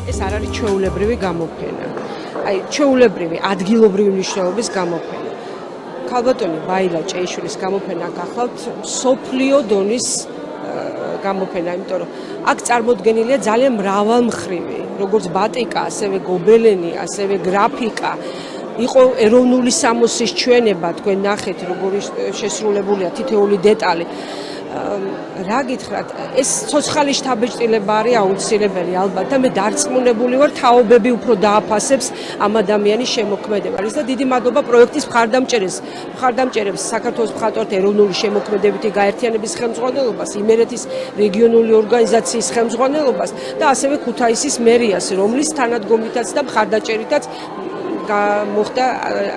ეს არ არის ჩვეულებრივი გამოფენა. აი ჩვეულებრივი ადგილობრივი მნიშვნელობის გამოფენა. ქალბატონი ბაილა ჭეიშვილის გამოფენა გახლავთ სოფლიო დონის გამოფენა, იმიტომ რომ აქ წარმოდგენილია ძალიან მრავალმხრივი, როგორც ბატიკა, ასევე გობელენი, ასევე გრაფიკა. იყო ეროვნული სამოსის ჩვენება, თქვენ ნახეთ, როგორი შესრულებულია თითოეული დეტალი. რა გითხრათ, ეს ცოცხალი შთაბეჭდილება არის აუცილებელი ალბათ და მე დარწმუნებული ვარ, თაობები უფრო დააფასებს ამ ადამიანის შემოქმედება. და დიდი მადლობა პროექტის მხარდამჭერებს, საქართველოს მხატვართა ეროვნული შემოქმედებითი გაერთიანების ხელმძღვანელობას, იმერეთის რეგიონული ორგანიზაციის ხელმძღვანელობას და ასევე ქუთაისის მერიას, რომლის თანადგომითაც და მხარდაჭერითაც მოხდა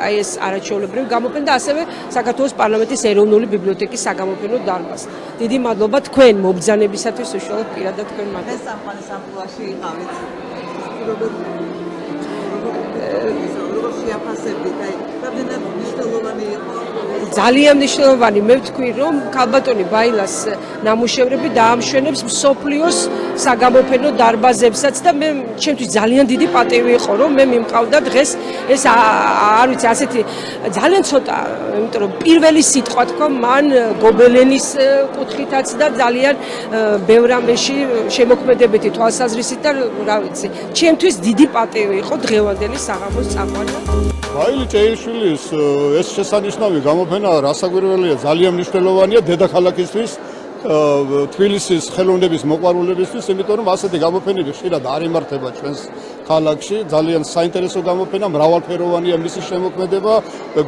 აი ეს არაჩვეულებრივი გამოფენა და ასევე საქართველოს პარლამენტის ეროვნული ბიბლიოთეკის საგამოფენო დარბაზს. დიდი მადლობა თქვენ მობრძანებისათვის, უშუალოდ პირადად თქვენ მადლობა. ეს სამყაროში იყავით. როგორ შეაფასებდით? აი, რამდენად მნიშვნელოვანი იყო? ძალიან მნიშვნელოვანი. მე ვთქვი, რომ ქალბატონი ბაილას ნამუშევრები დაამშვენებს მსოფლიოს საგამოფენო დარბაზებსაც და მე ჩემთვის ძალიან დიდი პატივი იყო, რომ მე მიმყავდა დღეს ეს არ ვიცი, ასეთი ძალიან ცოტა, იმიტომ რომ პირველი სიტყვა თქვა მან გობელენის კუთხითაც და ძალიან ბევრ ამაში შემოქმედებითი თვალსაზრისით და რა ვიცი, ჩემთვის დიდი პატივი იყო დღევანდელი საღამოს წამყვანა. ბაილი ჭეიშვილის ეს შესანიშნავი გამოფენა რასაკვირველია, ძალიან მნიშვნელოვანია დედაქალაქისთვის, თბილისის ხელოვნების მოყვარულებისთვის, იმიტომ რომ ასეთი გამოფენები ხშირად არ იმართება ჩვენს ქალაქში. ძალიან საინტერესო გამოფენა, მრავალფეროვანია მისი შემოქმედება,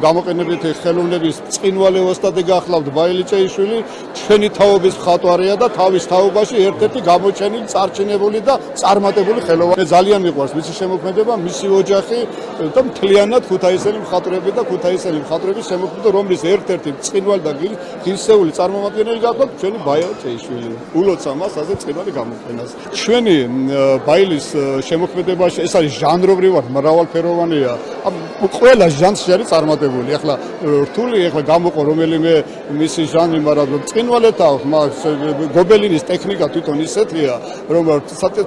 გამოყენებითი ხელოვნების წყინვალე ოსტატი გახლავთ ბაილი ჭეიშვილი, ჩვენი თაობის მხატვარია და თავის თაობაში ერთ-ერთი გამოჩენილი, წარჩინებული და წარმატებული ხელოვანი. ძალიან მიყვარს მისი შემოქმედება, მისი ოჯახი და მთლიანად ქუთაისელი მხატვრები და ქუთაისელი მხატვრების შემოქმედება, რომლის ერთ-ერთი წყინვალე და ღირსეული წარმომადგენელი გახლავთ ჩვენი ბაილი ჭეიშვილი. ულოცა მას ასე წყინვალე გამოფენას. ჩვენი ბაილის შემოქმედებაში ეს არის ჟანრობრივად მრავალფეროვანია. ყველა ჟანრში არის წარმატებული. ახლა რთული გამოყო რომელიმე მისი ჟანრი, მაგრამ წყინვალეთა გობელინის ტექნიკა თვითონ ისეთია, რომ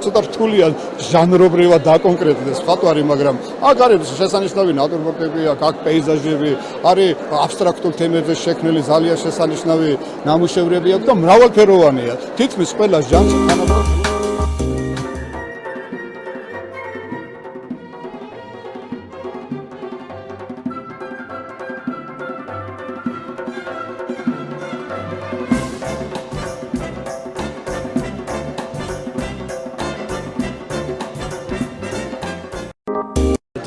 ცოტა რთულია ჟანრობრივად დაკონკრეტდეს მხატვარი, მაგრამ აქ არის შესანიშნავი ნატურმორტები, აქ პეიზაჟები, არის აბსტრაქტულ თემებზე შექმნილი ძალიან შესანიშნავი ნამუშევრები აქვს და მრავალფეროვანია. თითქმის ყველა ჟანრში თანაბარ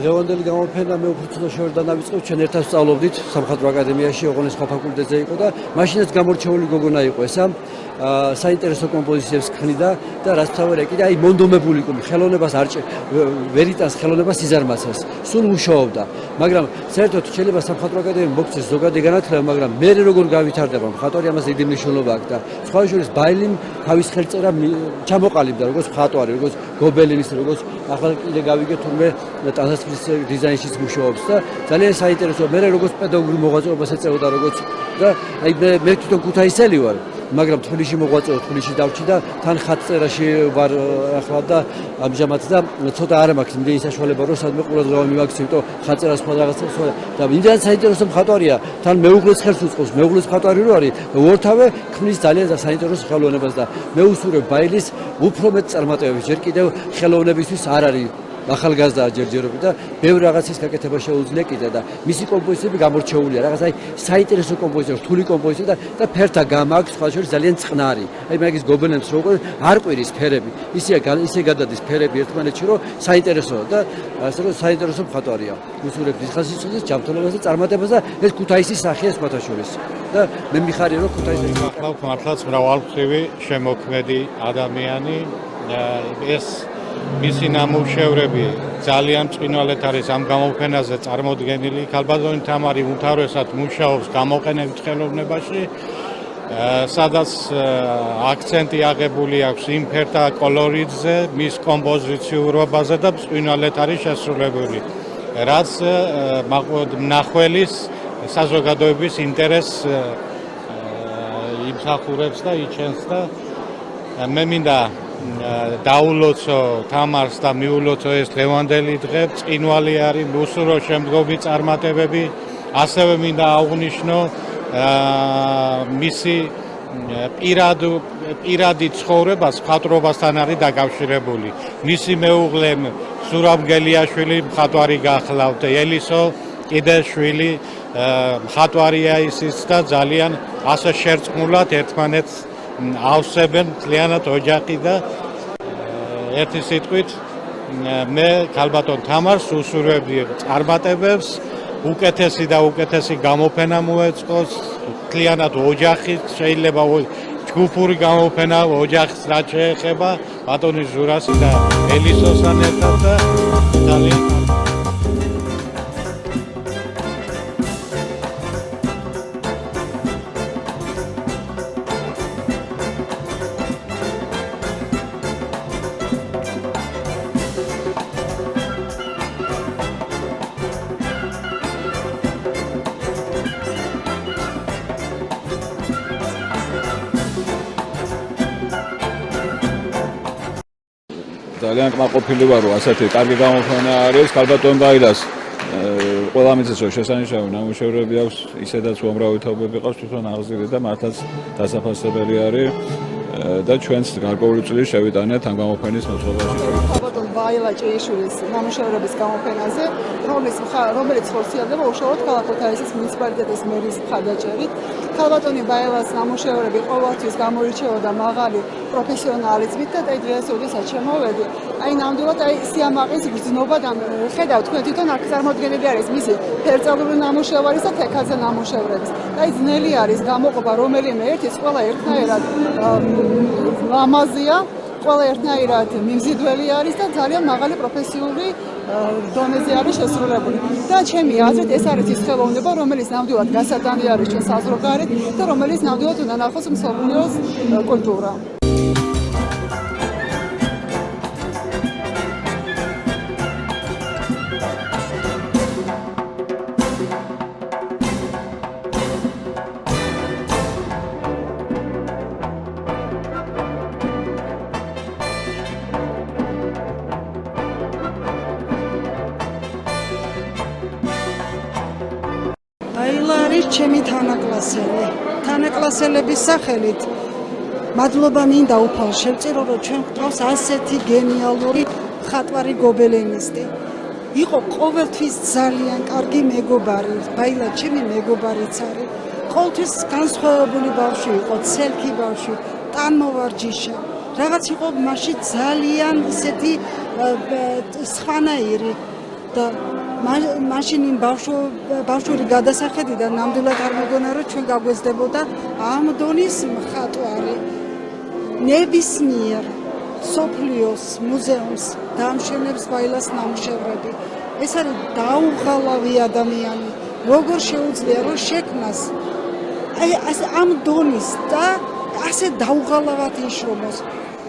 დღევანდელი გამოფენა მე უფრო ცოტა შევერდა დავიწყებ, ჩვენ ერთად ვსწავლობდით სამხატვრო აკადემიაში, ოღონდ სხვა ფაკულტეტზე იყო და მაშინაც გამორჩეული გოგონა იყო ესა. საინტერესო კომპოზიციებს ქმნიდა და რაც თავია კიდე აი მონდომებული იყო, ხელოვნებას ვერ იტანს ხელოვნებას სიზარმაცას. სულ მუშაობდა, მაგრამ საერთოდ შეიძლება სამხატვრო აკადემიამ მოგცეს ზოგადი განათლება, მაგრამ მე როგორ გავითარდება მხატვარი, ამას დიდი მნიშვნელობა აქვს და სხვა შორის ბაილიმ თავის ხელწერა ჩამოყალიბდა როგორც მხატვარი, როგორც გობელინის, როგორც ახლა კიდე გავიგე თურმე ტანსაცმლის დიზაინშიც მუშაობს და ძალიან საინტერესოა. მე როგორც პედაგოგურ მოღვაწეობას ეწეოდა, როგორც და აი მე თვითონ ქუთაისელი ვარ, მაგრამ თბილისში მოღვაწეობ, თბილისში დავჭი და თან ხატწერაში ვარ ახლა და ამჟამად და ცოტა არ მაქვს იმდენი საშუალება, რომ სადმე ყურადღება მივაქცევ, იმიტომ ხატწერა სხვა რაღაცა და იმდენ საინტერესო მხატვარია, თან მეუღლეს ხელს უწყობს, მეუღლის მხატვარი რო არის, უორთავე ქმნის ძალიან საინტერესო ხელოვნებას და მე უსურვებ ბაილის უფრო მეტ წარმატებებს, ჯერ კიდევ ხელოვნებისთვის არ არის ახალგაზრდა ჯერჯერობით და ბევრ რაღაცის გაკეთება შეუძლია კიდე და მისი კომპოზიციები გამორჩეულია, რაღაც აი საინტერესო კომპოზიცია, რთული კომპოზიცია და ფერთა გამა აქვს სხვა შორის ძალიან წყნარი. აი მაგის გობელენს როგორ არ ყვირის ფერები, ისე გადადის ფერები ერთმანეთში, რომ საინტერესოა და ასე რომ საინტერესო მხატვარია. უსურვებ ხასიათის ჯანმრთელობას და წარმატებას და ეს ქუთაისის სახეა სხვათა შორის. და მე მიხარია რომ ქუთაისი გახლავთ მართლაც მრავალმხრივი შემოქმედი ადამიანი. ეს მისი ნამუშევრები ძალიან წინვალეთ არის ამ გამოფენაზე წარმოდგენილი. ქალბატონი თამარი უმთავრესად მუშაობს გამოყენებით ხელოვნებაში, სადაც აქცენტი აღებული აქვს იმ ფერთა კოლორიტზე, მის კომპოზიციურობაზე და წინვალეთ არის შესრულებული, რაც მნახველის საზოგადოების ინტერესს იმსახურებს და იჩენს და მე მინდა დაულოცო თამარს და მიულოცო ეს დღევანდელი დღე, წინვალი არის უსურო შემდგომი წარმატებები, ასევე მინდა აღვნიშნო მისი პირადი ცხოვრება მხატვრობასთან არის დაკავშირებული. მისი მეუღლე სურამ გელიაშვილი მხატვარი გახლავთ, ელისო კიდე შვილი მხატვარია ისიც და ძალიან ასე შერწყმულად ერთმანეთს ავსებენ მთლიანად ოჯახი და ერთი სიტყვით მე ქალბატონ თამარს უსურვებდი წარმატებებს, უკეთესი და უკეთესი გამოფენა მოეწყოს, მთლიანად ოჯახი შეიძლება ჯგუფური გამოფენა ოჯახს რაც შეეხება ბატონის ჟურასი და ელისოსთან ერთად და ძალიან ძალიან კმაყოფილი ვარ, რომ ასეთი კარგი გამოფენა არის. ქალბატონ ბაილას ყველა მიწის რომ შესანიშნავი ნამუშევრები აქვს, ისედაც უამრავი თაობები ყავს, თვითონ აღზრდი და მართლაც დასაფასებელი არის და ჩვენც გარკვეული წელი შევიტანეთ ამ გამოფენის მოწყობაში. ქალბატონ ბაილა ჭეიშვილის ნამუშევრების გამოფენაზე, რომელიც ხორციელდება უშუალოდ ქალაქ ქუთაისის მუნიციპალიტეტის მერის მხარდაჭერით. ქალბატონი ბაილას ნამუშევრები ყოველთვის გამოირჩეოდა მაღალი პროფესიონალიზმით და დღეს როდესაც შემოვედი, ნამდვილად სიამაყის გრძნობა და ხედავთ თქვენ თვითონ აქ წარმოდგენილი არის მისი ფერწერული ნამუშევარის და თექაზე ნამუშევრების. ძნელი არის გამოყოფა რომელიმე ერთის ყველა ერთნაირად ლამაზია, ყველა ერთნაირად მიმზიდველი არის და ძალიან მაღალი პროფესიული დონეზე არის შესრულებული. და ჩემი აზრით ეს არის ის ხელოვნება, რომელიც ნამდვილად გასატანი არის ჩვენ საზღვარგარეთ და რომელიც ნამდვილად უნდა ნახოს მსოფლიოს კულტურა. ბაილა არის ჩემი თანაკლასელი. თანაკლასელების სახელით მადლობა მინდა უფალ შევწირო, რომ ჩვენ გვყავს ასეთი გენიალური მხატვარი გობელენისტი. იყო ყოველთვის ძალიან კარგი მეგობარი. ბაილა ჩემი მეგობარიც არის. ყოველთვის განსხვავებული ბავშვი იყო, ცელქი ბავშვი, ტანმოვარჯიშე. რაღაც იყო მასში ძალიან ისეთი სხვანაირი და მაშინ იმ ბავშვური გადასახედიდან ნამდვილად არ მეგონა, რომ ჩვენ გაგვეცდებოდა ამ დონის მხატვარი. ნებისმიერ სოფლიოს მუზეუმს დაამშვენებს ბაილას ნამუშევრები. ეს არის დაუღალავი ადამიანი. როგორ შეუძლია რომ შექმნას ამ დონის და ასე დაუღალავად იშრომოს.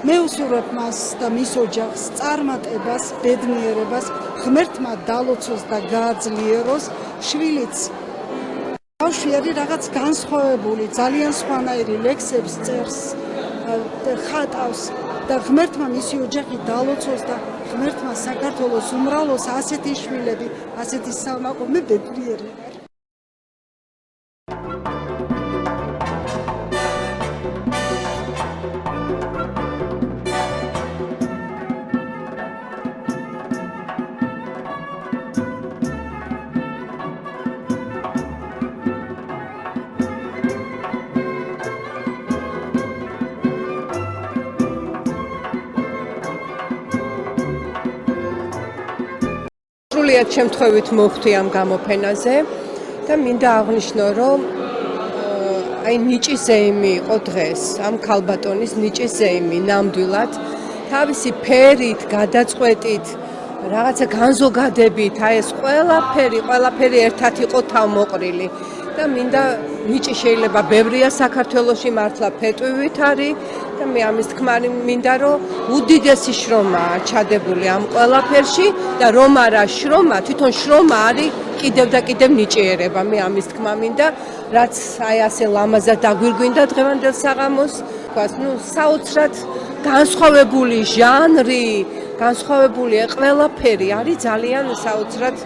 მე ვუსურვებ მას და მის ოჯახს წარმატებას, ბედნიერებას, ღმერთმა დალოცოს და გააძლიეროს. შვილიც ბავშვი არის რაღაც განსხვავებული, ძალიან სხვანაირი, ლექსებს წერს, ხატავს და ღმერთმა მისი ოჯახი დალოცოს და ღმერთმა საქართველოს უმრავლოს ასეთი შვილები, ასეთი სამაყო. მე ბედნიერი ვარ. სრულიად შემთხვევით მოვხვდი ამ გამოფენაზე და მინდა აღვნიშნო, რომ ნიჭის ზეიმი იყო დღეს, ამ ქალბატონის ნიჭის ზეიმი ნამდვილად თავისი ფერით, გადაწყვეტით, რაღაცა განზოგადებით, ეს ყველაფერი ერთად იყო თავმოყრილი და მინდა ნიჭი შეიძლება ბევრია საქართველოში, მართლა ფეტვივით არის და მე ამის თქმა მინდა, რომ უდიდესი შრომაა ჩადებული ამ ყველაფერში და რომ არა შრომა, თვითონ შრომა არის კიდევ და კიდევ ნიჭიერება. მე ამის თქმა მინდა, რაც ასე ლამაზად დაგვირგვინდა დღევანდელ საღამოს. თქვას, საოცრად განსხვავებული ჟანრი, განსხვავებული ყველაფერი არის ძალიან საოცრად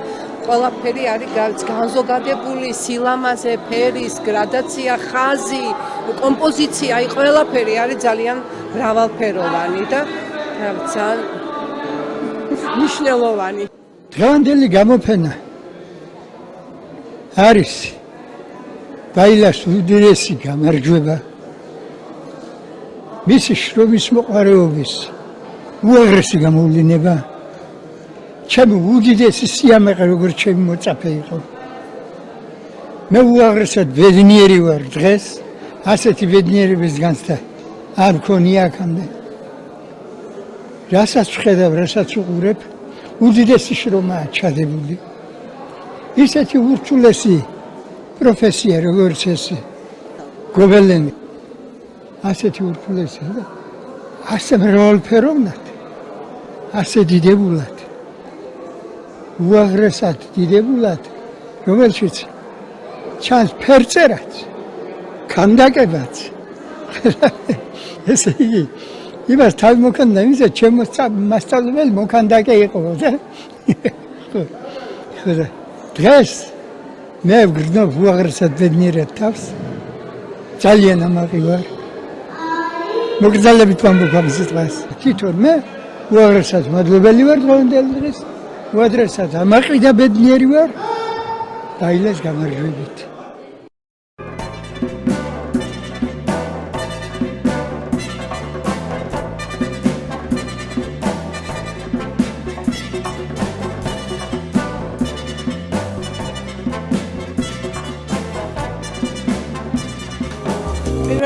ყველაფერი არის განზოგადებული, სილამაზე, ფერის, გრადაცია, ხაზი, კომპოზიცია, ყველაფერი არის ძალიან მრავალფეროვანი და ძალიან მნიშვნელოვანი. დღევანდელი გამოფენა არის ბაილას უდიდესი გამარჯვება მისი შრომის მოყვარეობის უაღრესი გამოვლინება ჩემი უდიდესი სიამაყე როგორც ჩემი მოწაფე იყო მე უაღრესად ბედნიერი ვარ დღეს ასეთი ბედნიერების განცდა არ მქონია აქამდე რასაც ვხედავ რასაც უყურებ უდიდესი შრომაა ჩადებული ისეთი ურთულესი პროფესია როგორც ეს გობელენი ასეთი ურთულესია და ასე მრავალფეროვნად ასე დიდებულად უაღრესად დიდებულად რომელშიც ჩანს ფერწერაც ქანდაკებაც ესე იგი იმას თავი მოქანდა იმისა ჩემო მასწავლებელი მოქანდაკე იყო და დღეს მე ვგრძნობ უაღრესად ბედნიერად თავს ძალიან ამაყი ვარ მოგზალებით ვამბობ ამ სიტყვას თვითონ მე უაღრესად მადლობელი ვარ დღევანდელ დღეს უაღრესად ამაყი და ბედნიერი ვარ ბაილას გამარჯვებით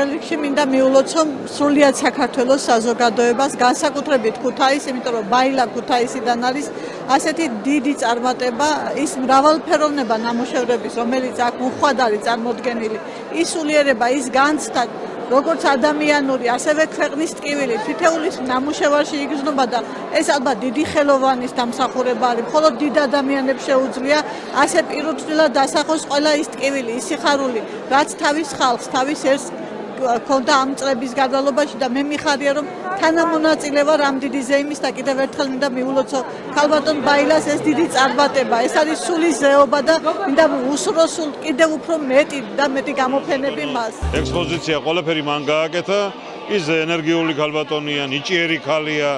პირველ რიგში მინდა მიულოცო სრულიად საქართველოს საზოგადოებას, განსაკუთრებით ქუთაისს, იმიტომ რომ ბაილა ქუთაისიდან არის ასეთი დიდი წარმატება, ის მრავალფეროვნება ნამუშევრების, რომელიც აქ უხვად არის წარმოდგენილი, ის სულიერება, ის განცდა, როგორც ადამიანური, ასევე ქვეყნის ტკივილი, თითოეულის ნამუშევარში იგრძნობა და ეს ალბათ დიდი ხელოვანის დამსახურება არის, მხოლოდ დიდ ადამიანებს შეუძლია ასე პირუტყვილა დასახოს ყველა ის ტკივილი, ის სიხარული, რაც თავის ხალხს, თავის ერთს ქონდა ამ წლების განმავლობაში და მე მიხარია რომ თანამონაწილე ვარ ამ დიდი ზეიმის და კიდევ ერთხელ მინდა მიულოცო ქალბატონ ბაილას ეს დიდი წარმატება ეს არის სული ზეობა და მინდა უსრო სულ კიდევ უფრო მეტი და მეტი გამოფენები მას ექსპოზიცია ყველაფერი მან გააკეთა ის ენერგიული ქალბატონია ნიჭიერი ქალია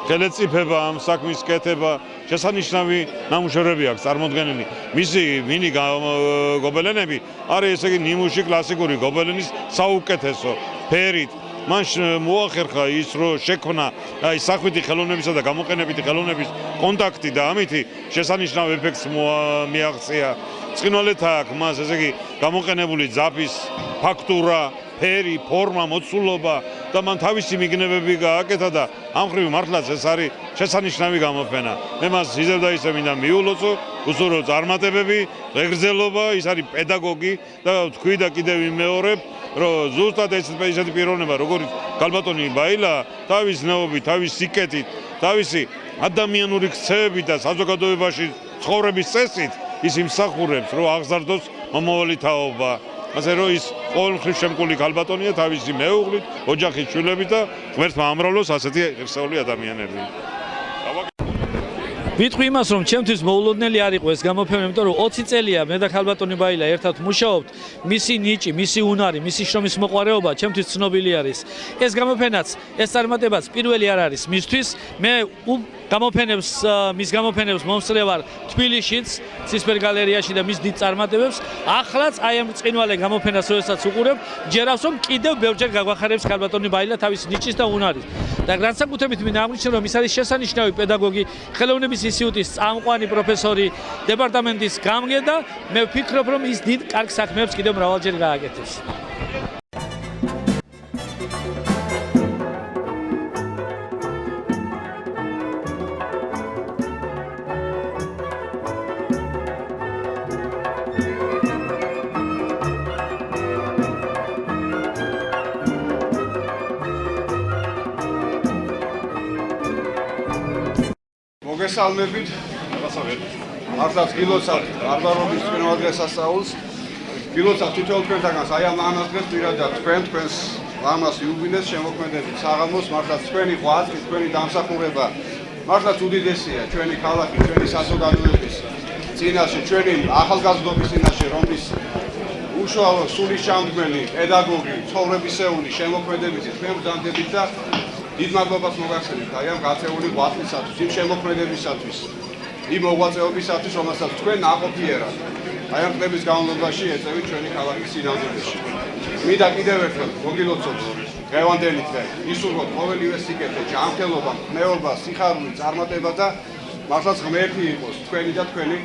ხელეწიფება ამ საქმის კეთება შესანიშნავი ნამუშევრები აქვს წარმოდგენილი მისი მინი გობელენები არის ესე იგი ნიმუში კლასიკური გობელენის საუკეთესო ფერით მან მოახერხა ის რომ შექმნა აი სახვითი ხელოვნებისა და გამოყენებითი ხელოვნების კონტაქტი და ამითი შესანიშნავ ეფექტს მიაღწია წყინვალეთ აქვს მას ესე იგი გამოყენებული ძაფის ფაქტურა ფერი ფორმა მოცულობა და მან თავისი მიგნებები გააკეთა და ამ ხრივ მართლაც ეს არის შესანიშნავი გამოფენა. მე მას ისევ და ისევ მინდა მიულოცო, უსურო წარმატებები, ღირსება, ის არის პედაგოგი და თქვი და კიდევ ვიმეორებ, რომ ზუსტად ესეთი პიროვნება, როგორც ქალბატონი ბაილა, თავის ნეობით, თავის სიკეთით, თავისი ადამიანური ქცევებით და საზოგადოებაში ცხოვრების წესით ის იმსახურებს, რომ აღზარდოს მომავალი თაობა. ასე რომ ის ყოველთვის შემკული ქალბატონია თავისი მეუღლით, ოჯახის შვილებით და ღმერთმა ამრავლოს ასეთი ღირსეული ადამიანები. ვიტყვი იმას, რომ ჩემთვის მოულოდნელი არ იყო ეს გამოფენა, იმიტომ რომ 20 წელია მე და ქალბატონი ბაილა ერთად მუშაობთ, მისი ნიჭი, მისი უნარი, მისი შრომის მოყვარეობა ჩემთვის ცნობილი არის. ეს გამოფენაც, ეს წარმატებაც პირველი არ არის მისთვის. მე გამოფენებს, მის გამოფენებს მომსწრე ვარ თბილისშიც, ცისფერ გალერეაში და მის დიდ წარმატებებს. ახლაც აი ამ წყინვალე გამოფენას როდესაც უყურებ, ჯერავს რომ კიდევ ბევრჯერ გაგვახარებს ქალბატონი ბაილა თავის ნიჭის და უნარის. და განსაკუთრებით მინდა აღნიშნო, რომ ის არის შესანიშნავი პედაგოგი, ხელოვნების ინსტიტუტის წამყვანი პროფესორი, დეპარტამენტის გამგე და მე ვფიქრობ, რომ ის დიდ კარგ საქმეებს კიდევ მრავალჯერ გააკეთებს. მოგესალმებით. მართლაც გილოცავთ აღარობის წინვადღეს სასწაულს. გილოცავთ თითოეულ თქვენთაგანს აი ამ დღეს პირადად თქვენს ლამას იუბილეს შემოქმედებით საღამოს მართლაც თქვენი ყვაწყი, თქვენი დამსახურება მართლაც უდიდესია ჩვენი ქალაქის, ჩვენი საზოგადოების წინაშე, ჩვენი ახალგაზრდობის წინაშე, რომლის უშუალო სულისჩამდგმელი პედაგოგი, ცხოვრებისეული შემოქმედებითი თქვენ ბრძანდებით და დიდ მადლობას მოგახსენებთ აი ამ გაწეული ყვაწყისათვის, იმ შემოქმედებისათვის, იმ მოღვაწეობისათვის, რომელსაც თქვენ ნაყოფიერად აი ამ წლების განმავლობაში ეწევით ჩვენი ქალაქის სინამდვილეში. მინდა კიდევ ერთხელ მოგილოცოთ დღევანდელი დღე, ისურვოთ ყოველივე სიკეთე, ჯანმრთელობა, მყნეობა, სიხარული, წარმატება და მართლაც ღმერთი იყოს თქვენი და თქვენი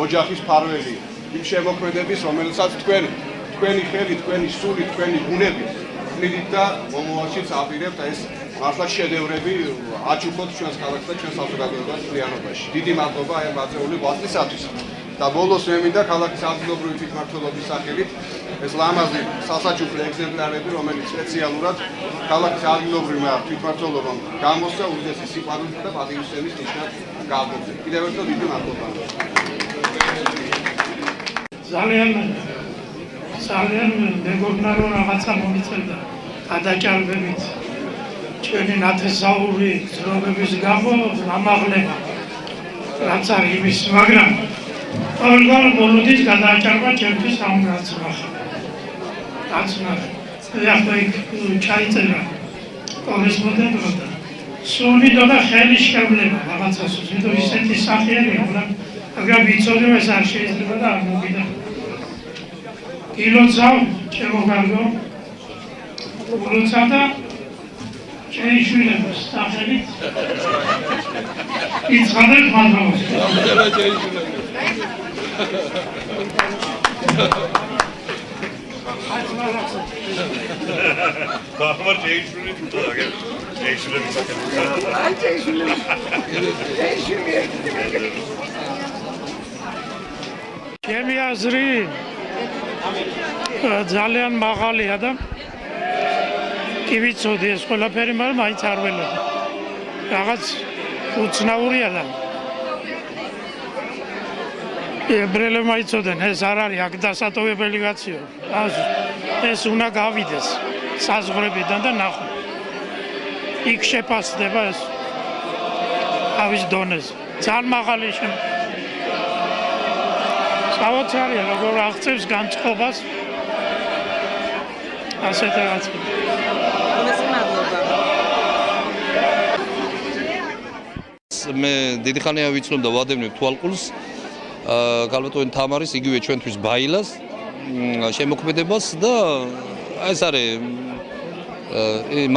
ოჯახის მფარველი, იმ შემოქმედების, რომელსაც თქვენი ხელი, თქვენი სული, თქვენი ბუნები ქმნით და მომავალშიც აპირებთ ეს მართლაც შედევრები აჩუქოთ ჩვენს ქალაქს და ჩვენს საზოგადოებას მთლიანობაში. დიდი მადლობა აი ამ გაწეული ყვაწყისათვის. და ბოლოს მე მინდა ქალაქის ადგილობრივი თვითმმართველობის სახელით ეს ლამაზი სასაჩუქრ ეგზემპლარები, რომელიც სპეციალურად ქალაქის ადგილობრივ თვითმმართველობამ გამოსცა უდიდესი სიყვარულით და პატივისცემის ნიშნად გააგრძელა. კიდევ ერთხელ დიდი მადლობა. ძალიან მეგონა რომ რაღაცა მომიწევდა გადაჭარბებით ჩვენი ნათესაური ძროხების გამო ამაღლება რაც არის იმის მაგრამ ყოველგვარ ბოლოდის გადააჭარბა ჩემთვის ამ რაცნახა. ახლა იქ ჩაიწერა კორესპონდენტობა და სულიდო და ხელი შევლება რაღაცას ვიდო ისეთი სახეებია მაგრამ ვიცოდი ეს არ შეიძლება და არ მოგიდა. ილოცავ ჩემო გარგო ილოცავ და შეიშვილებს სახელით იცხადებ მადლობას. Kahvar Ceyşun'u tutar. Ceyşun'u tutar. Ay Ceyşun'u. ჩემი აზრი ძალიან მაღალია და კი ვიცოდი ეს ყველაფერი, მაგრამ მაინც არ ველოდი. რაღაც უცნაურია და ებრაელებმა იცოდნენ ეს არ არის აქ დასატოვებელი კაციო. ეს უნდა გავიდეს საზღვრებიდან და ნახო. იქ შეფასდება ეს ავის დონეზე. ძალიან მაღალი საოცარია როგორ აღწევს განწყობას ასეთ რაღაცა. მე დიდი ხანია ვიცნობ და ვადევნებ თვალყულს ქალბატონი თამარის იგივე ჩვენთვის ბაილას შემოქმედებას და ეს არის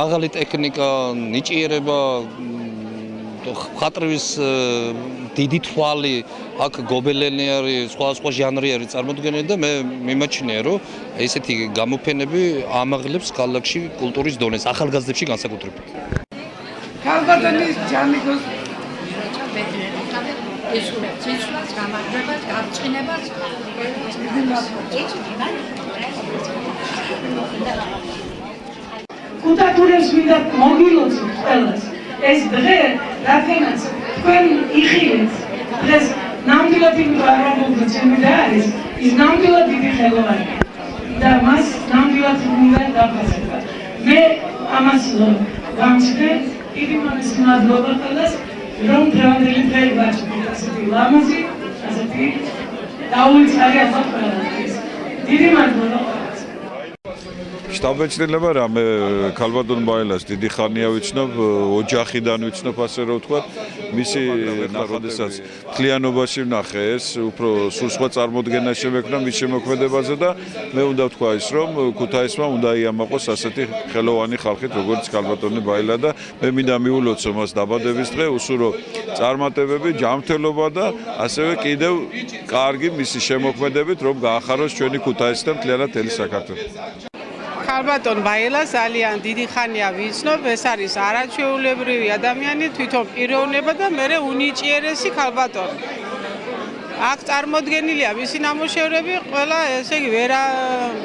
მაღალი ტექნიკა, ნიჭიერება, ხატრის დიდი თვალი, აქ გობელენი არის, სხვა ჟანრი არის წარმოდგენილი და მე მიმაჩნია რომ ესეთი გამოფენები ამაღლებს ქალაქში კულტურის დონეს, ახალგაზრდებში განსაკუთრებით. ქალბატონის ჯამიგოს ციცვლას, გამარჯვებას, გაბრწყინებას. კუთათურებს მინდა მოგილოცოთ ყველას. ეს დღე, რადგანაც თქვენ იხილეთ დღეს ნამდვილად იმგვარებულდა ჩემი და არის ის ნამდვილად დიდი ხელოვანია და მას ნამდვილად უნდა დაფასება. მე ამას გამჩნევ, დიდი მადლობა ყველას, რომ დღევანდელი დღე ვაჭრით ასეთი ლამაზი, ასეთი დაუვიწყარი ახლა ყველასთვის. დიდი მადლობა. შტაბ-მეცნიერება რა მე ქალბატონ ბაილას დიდი ხანია ვიცნობ, ოჯახიდან ვიცნობ ასე რომ ვთქვა, მისი როდესაც მთლიანობაში ვნახე ეს, უფრო სულ სხვა წარმოდგენა შემექმნა მის შემოქმედებაზე და მე უნდა ვთქვა ის რომ ქუთაისმა უნდა იამაყოს ასეთი ხელოვანი ხალხით როგორც ქალბატონი ბაილა და მე მინდა მიულოცო მას დაბადების დღე, უსურო წარმატებები, ჯანმრთელობა და ასევე კიდევ კარგი მისი შემოქმედებით რომ გაახაროს ჩვენი ქუთაისი და მთლიანად მთელი საქართველო. ქალბატონ ბაილას ძალიან დიდი ხანია ვიცნობ, ეს არის არაჩვეულებრივი ადამიანი, თვითონ პიროვნება და მე უნიჭიერესი ქალბატონი. აქ წარმოდგენილია მისი ნამუშევრები, ყველა ესე იგი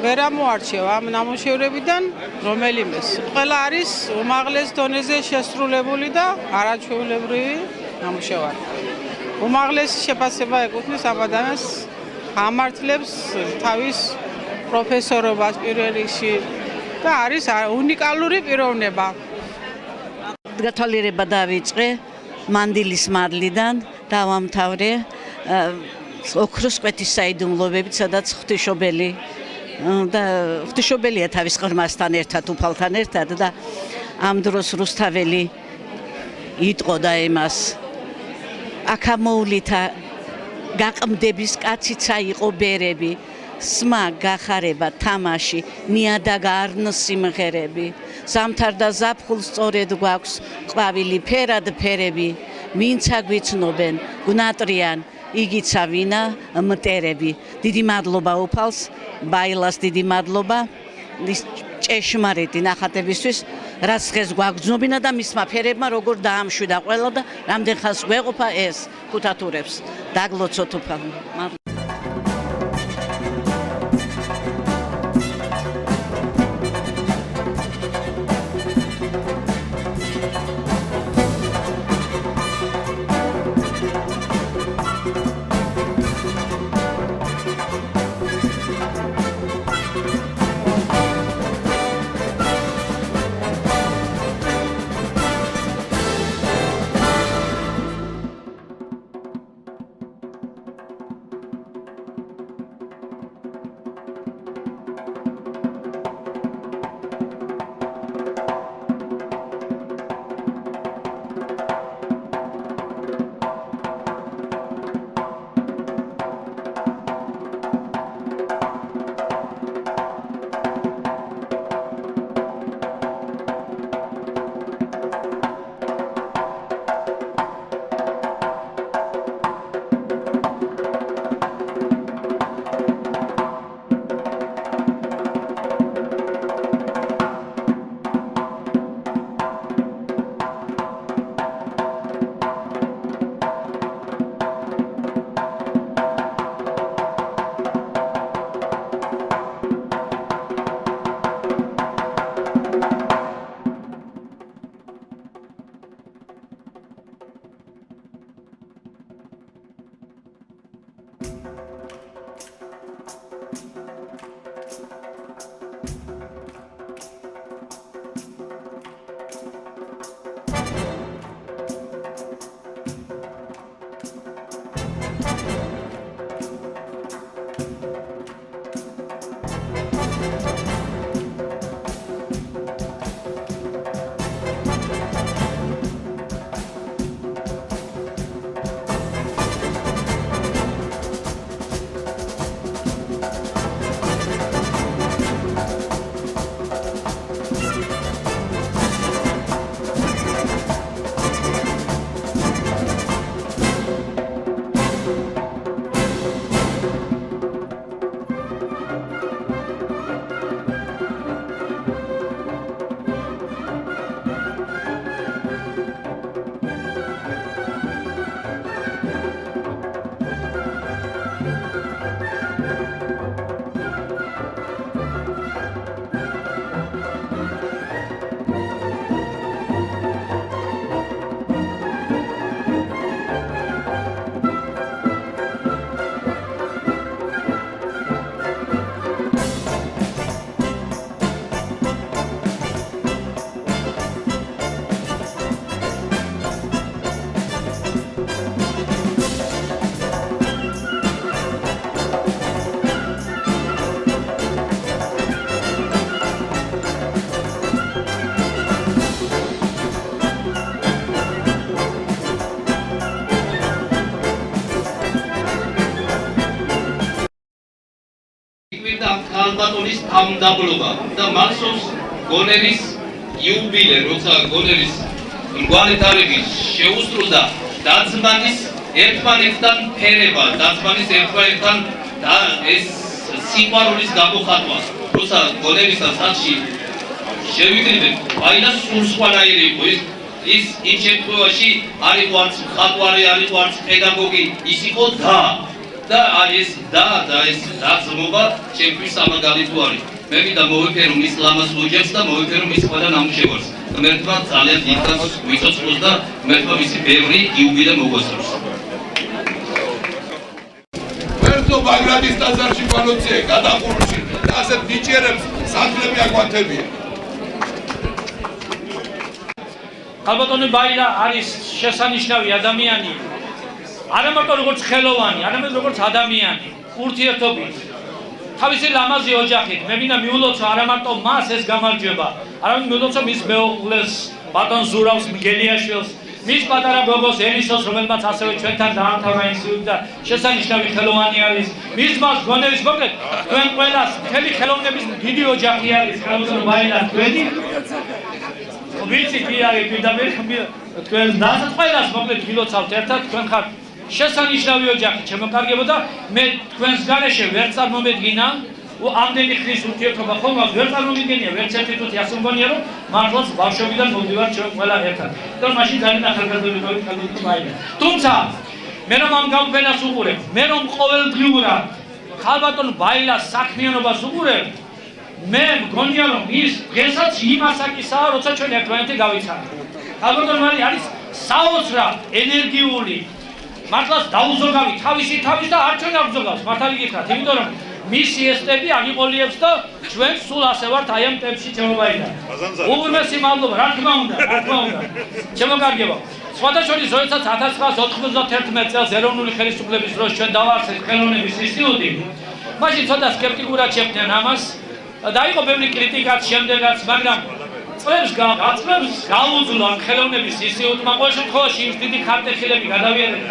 ვერ ამოარჩევ ამ ნამუშევრებიდან რომელიმეს. ყველა არის უმაღლეს დონეზე შესრულებული და არაჩვეულებრივი ნამუშევარი. უმაღლესი შეფასება ეკუთვნის ამ ადამიანს, ამართლებს თავის პროფესორობას პირველ რიგში და არის უნიკალური პიროვნება. გათვალიერება დავიწყე მანდილის მარლიდან, დავამთავრე ოქროს კვეთის საიდუმლოებით, სადაც ღვთისმშობელი და ღვთისმშობელია თავის ღრმასთან ერთად, უფალთან ერთად და ამ დროს რუსთაველი იტყოდა იმას. აქამოულითა გაყმდების კაციცა იყო ბერები, სმა გახარება თამაში, ნიადაგ არნ სიმღერები. ზამთარ და ზაფხულს სწორედ გვაქვს ყვავილი ფერად ფერები, ვინცა გვიცნობენ, გვნატრიან, იგიცა ვინა მტერები. დიდი მადლობა უფალს, ბაილას დიდი მადლობა ჭეშმარიტი ნახატებისთვის, რაც დღეს გვაგრძნობინა და მისმა ფერებმა როგორ დაამშვიდა ყველა და რამდენ ხანს გვეყოფა ეს ქუთათურებს. დაგლოცოთ უფალმა. ალბატონის თავმდაბლობა და მახსოვს გონერის იუბილე, როცა გონერის მგვარი თარიღი შეუსრულდა დაცმანის ერთმანეთთან ფერება, დაცმანის ერთმანეთთან და ეს სიყვარულის გამოხატვა, როცა გონერისა სახლში შევიკრიბეთ, აინას სულ სხვანაირი იყო ის იმ შემთხვევაში არ იყო არც მხატვარი, არ იყო არც პედაგოგი, ის იყო და ეს ეს დაცმობა ჩემთვის სამაგალითო არის. მე მინდა მოვიფერო მის ლამაზ ოჯახს და მოვიფერო მის ყველა ნამუშევარს. ღმერთმა ძალიან დიდხანს ვიცოცხლოს და ღმერთმა მისი ბევრი იუბილე მოგოსწროს. ვერთო ბაგრატის ტაძარში განოციე გადახურში და ასეთ ნიჭიერებს საძლები აკვათებია. ქალბატონი ბაილა არის შესანიშნავი ადამიანი. არა მარტო როგორც ხელოვანი, არამედ როგორც ადამიანი, ურთიერთობით. თავისი ლამაზი ოჯახით, მე მინდა მიულოცო არა მარტო მას ეს გამარჯვება, არამედ მიულოცო მის მეუღლეს, ბატონ ზურავს მიგელიაშვილს, მის პატარა გოგოს ელისოს, რომელმაც ასევე ჩვენთან დაამთავრა ინსტიტუტი და შესანიშნავი ხელოვანი არის. მის მას გონევის მოკლედ, თქვენ ყველას მთელი ხელოვნების დიდი ოჯახი არის, ქალბატონ ბაილა თქვენი. ვიცი კი არის პირდაპირ თქვენ დასაც ყველას მოკლედ გილოცავთ ერთად, თქვენ ხართ შესანიშნავი ოჯახი, ჩემო კარგებო და მე თქვენს გარეშე ვერ წარმომედგინა, ამდენი ხნის ურთიერთობა ხომ ვერ წარმომიდგენია, ვერც ერთი თვით ასე მგონია, რომ მართლაც ბავშვობიდან მოვდივართ ჩვენ ყველა ერთად. და მაშინ ძალიან ახალგაზრდები ვიყავით ქალბატონ ბაილა. თუმცა მე რომ ამ გამოფენას უყურებ, მე რომ ყოველდღიურად ქალბატონ ბაილას საქმიანობას უყურებ, მე მგონია რომ ის დღესაც იმ ასაკისაა, როცა ჩვენ ერთმანეთი გავიცანთ. ქალბატონ ბაილა არის საოცრად ენერგიული, მართლაც დაუზოგავი თავისი თავის და არ ჩვენ აღზოგავს, მართალი გითხრათ, იმიტომ რომ მისი ესტები აღიყოლიებს და ჩვენ სულ ასე ვართ აი ამ ტემპში ჩემო ბაილა. უღრმესი მადლობა, რა თქმა უნდა, რა თქმა უნდა. ჩემო კარგებო, სხვადასხვა როდესაც 1991 წელს ეროვნული ხელისუფლების დროს ჩვენ დავაარსეთ ხელოვნების ინსტიტუტი, მაშინ ცოტა სკეპტიკურად შეხვდნენ ამას და იყო ბევრი კრიტიკაც შემდეგაც, მაგრამ წლებს გაუძლო ამ ხელოვნების ინსტიტუტმა ყოველ შემთხვევაში ის დიდი ხარტეხილები გადავიარეთ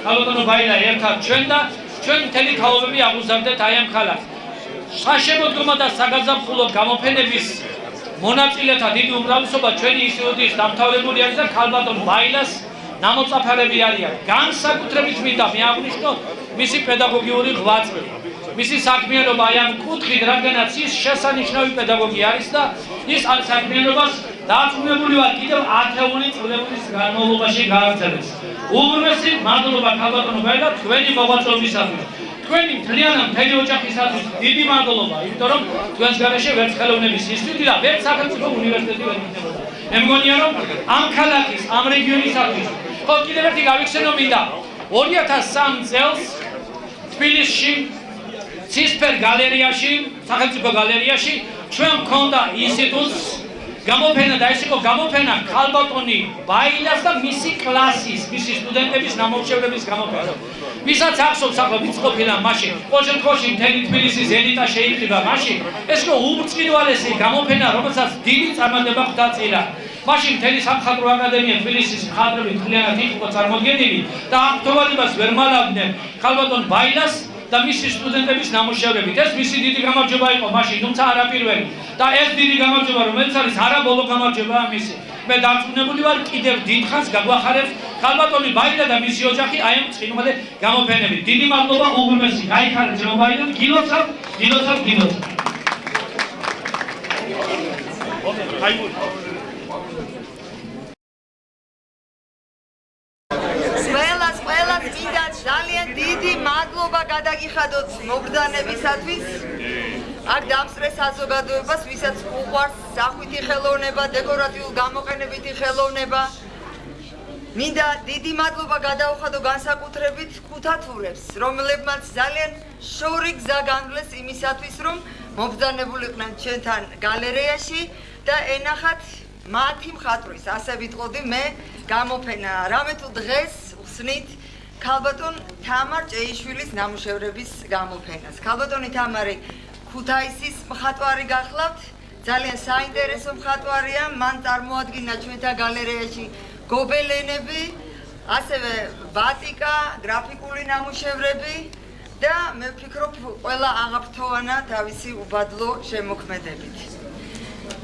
ქალბატონ ბაილა ერთად ჩვენ და ჩვენ მთელი თაობები აღუზარდეთ აი ამ ხალხს. საშემოდგომო და საგაზაფხულო გამოფენების მონაწილეთა დიდი უმრავლესობა ჩვენი ინსტიტუტის დამთავრებული არის და ქალბატონ ბაილას ნამოწაფარები არიან. განსაკუთრებით მინდა მეაღვნიშნო მისი პედაგოგიური ღვაწლი. მისი საქმიანობა აი ამ კუთხით, რადგანაც ის შესანიშნავი პედაგოგი არის და ის ამ საქმიანობას დარწმუნებული ვარ კიდევ 10 წლების განმავლობაში გააგრძელებს. უღრმესი მადლობა ქალბატონ ბაილა თქვენი მოღვაწეობისათვის. თქვენი მთელი ოჯახისათვის დიდი მადლობა, იმიტომ რომ თქვენს გარეშე ვერც ხელოვნების ინსტიტუტი და ვერც სახელმწიფო უნივერსიტეტი ვერ იქნებოდა. მე მგონია რომ ამ ქალაქის, ამ რეგიონისათვის ხო კიდევ ერთი გავიხსენო მინდა 2003 წელს თბილისში ცისფერ გალერეაში, სახელმწიფო გალერეაში ჩვენ მქონდა ინსტიტუტს გამოფენა და ეს იყო გამოფენა ქალბატონი ბაილას და მისი კლასის, მისი სტუდენტების ნამუშევრების გამოფენა. ვისაც ახსოვს ახლა ვინც ყოფილა მაშინ, ყოველ შემთხვევაში მთელი თბილისის ელიტა შეიკრიბა მაშინ. ეს იყო უბრწყინვალესი გამოფენა, რომელსაც დიდი წარმატება ხვდა წინა. მაშინ მთელი სამხატვრო აკადემია თბილისის მხატვრები მთლიანად იყო წარმოდგენილი და აღფრთოვანებას ვერ მალავდნენ ქალბატონ ბაილას და მისი სტუდენტების ნამუშევრებით. ეს მისი დიდი გამარჯვება იყო მაშინ, თუმცა არა პირველი. და ეს დიდი გამარჯვება, რომელიც არის არა ბოლო გამარჯვებაა მისი. მე დარწმუნებული ვარ, კიდევ დიდხანს გაგვახარებს ქალბატონი ბაილა და მისი ოჯახი აი ამ ცხინვალე გამოფენებით. დიდი მადლობა უღრმესი. გაიხარეთ ჩემო ბაილა, გილოცავ. ყველას მინდა ძალიან დიდი მადლობა გადაგიხადოთ მობრძანებისათვის. აქ დამსწრე საზოგადოებას, ვისაც უყვარს სახვითი ხელოვნება, დეკორატიულ გამოყენებითი ხელოვნება. მინდა დიდი მადლობა გადავხადო განსაკუთრებით ქუთათურებს, რომლებმაც ძალიან შორი გზა განვლეს იმისათვის, რომ მობრძანებულიყვნენ ჩვენთან გალერეაში და ენახათ მათი მხატვრის, ასე ვიტყოდი მე, გამოფენა. რამე თუ დღეს ხსნით ქალბატონ თამარ ჭეიშვილის ნამუშევრების გამოფენას. ქალბატონი თამარი ქუთაისის მხატვარი გახლავთ, ძალიან საინტერესო მხატვარია, მან წარმოადგინა ჩვენთან გალერეაში გობელენები, ასევე ბატიკა, გრაფიკული ნამუშევრები და მე ვფიქრობ, ყველა აღაფრთოვანა თავისი უბადლო შემოქმედებით.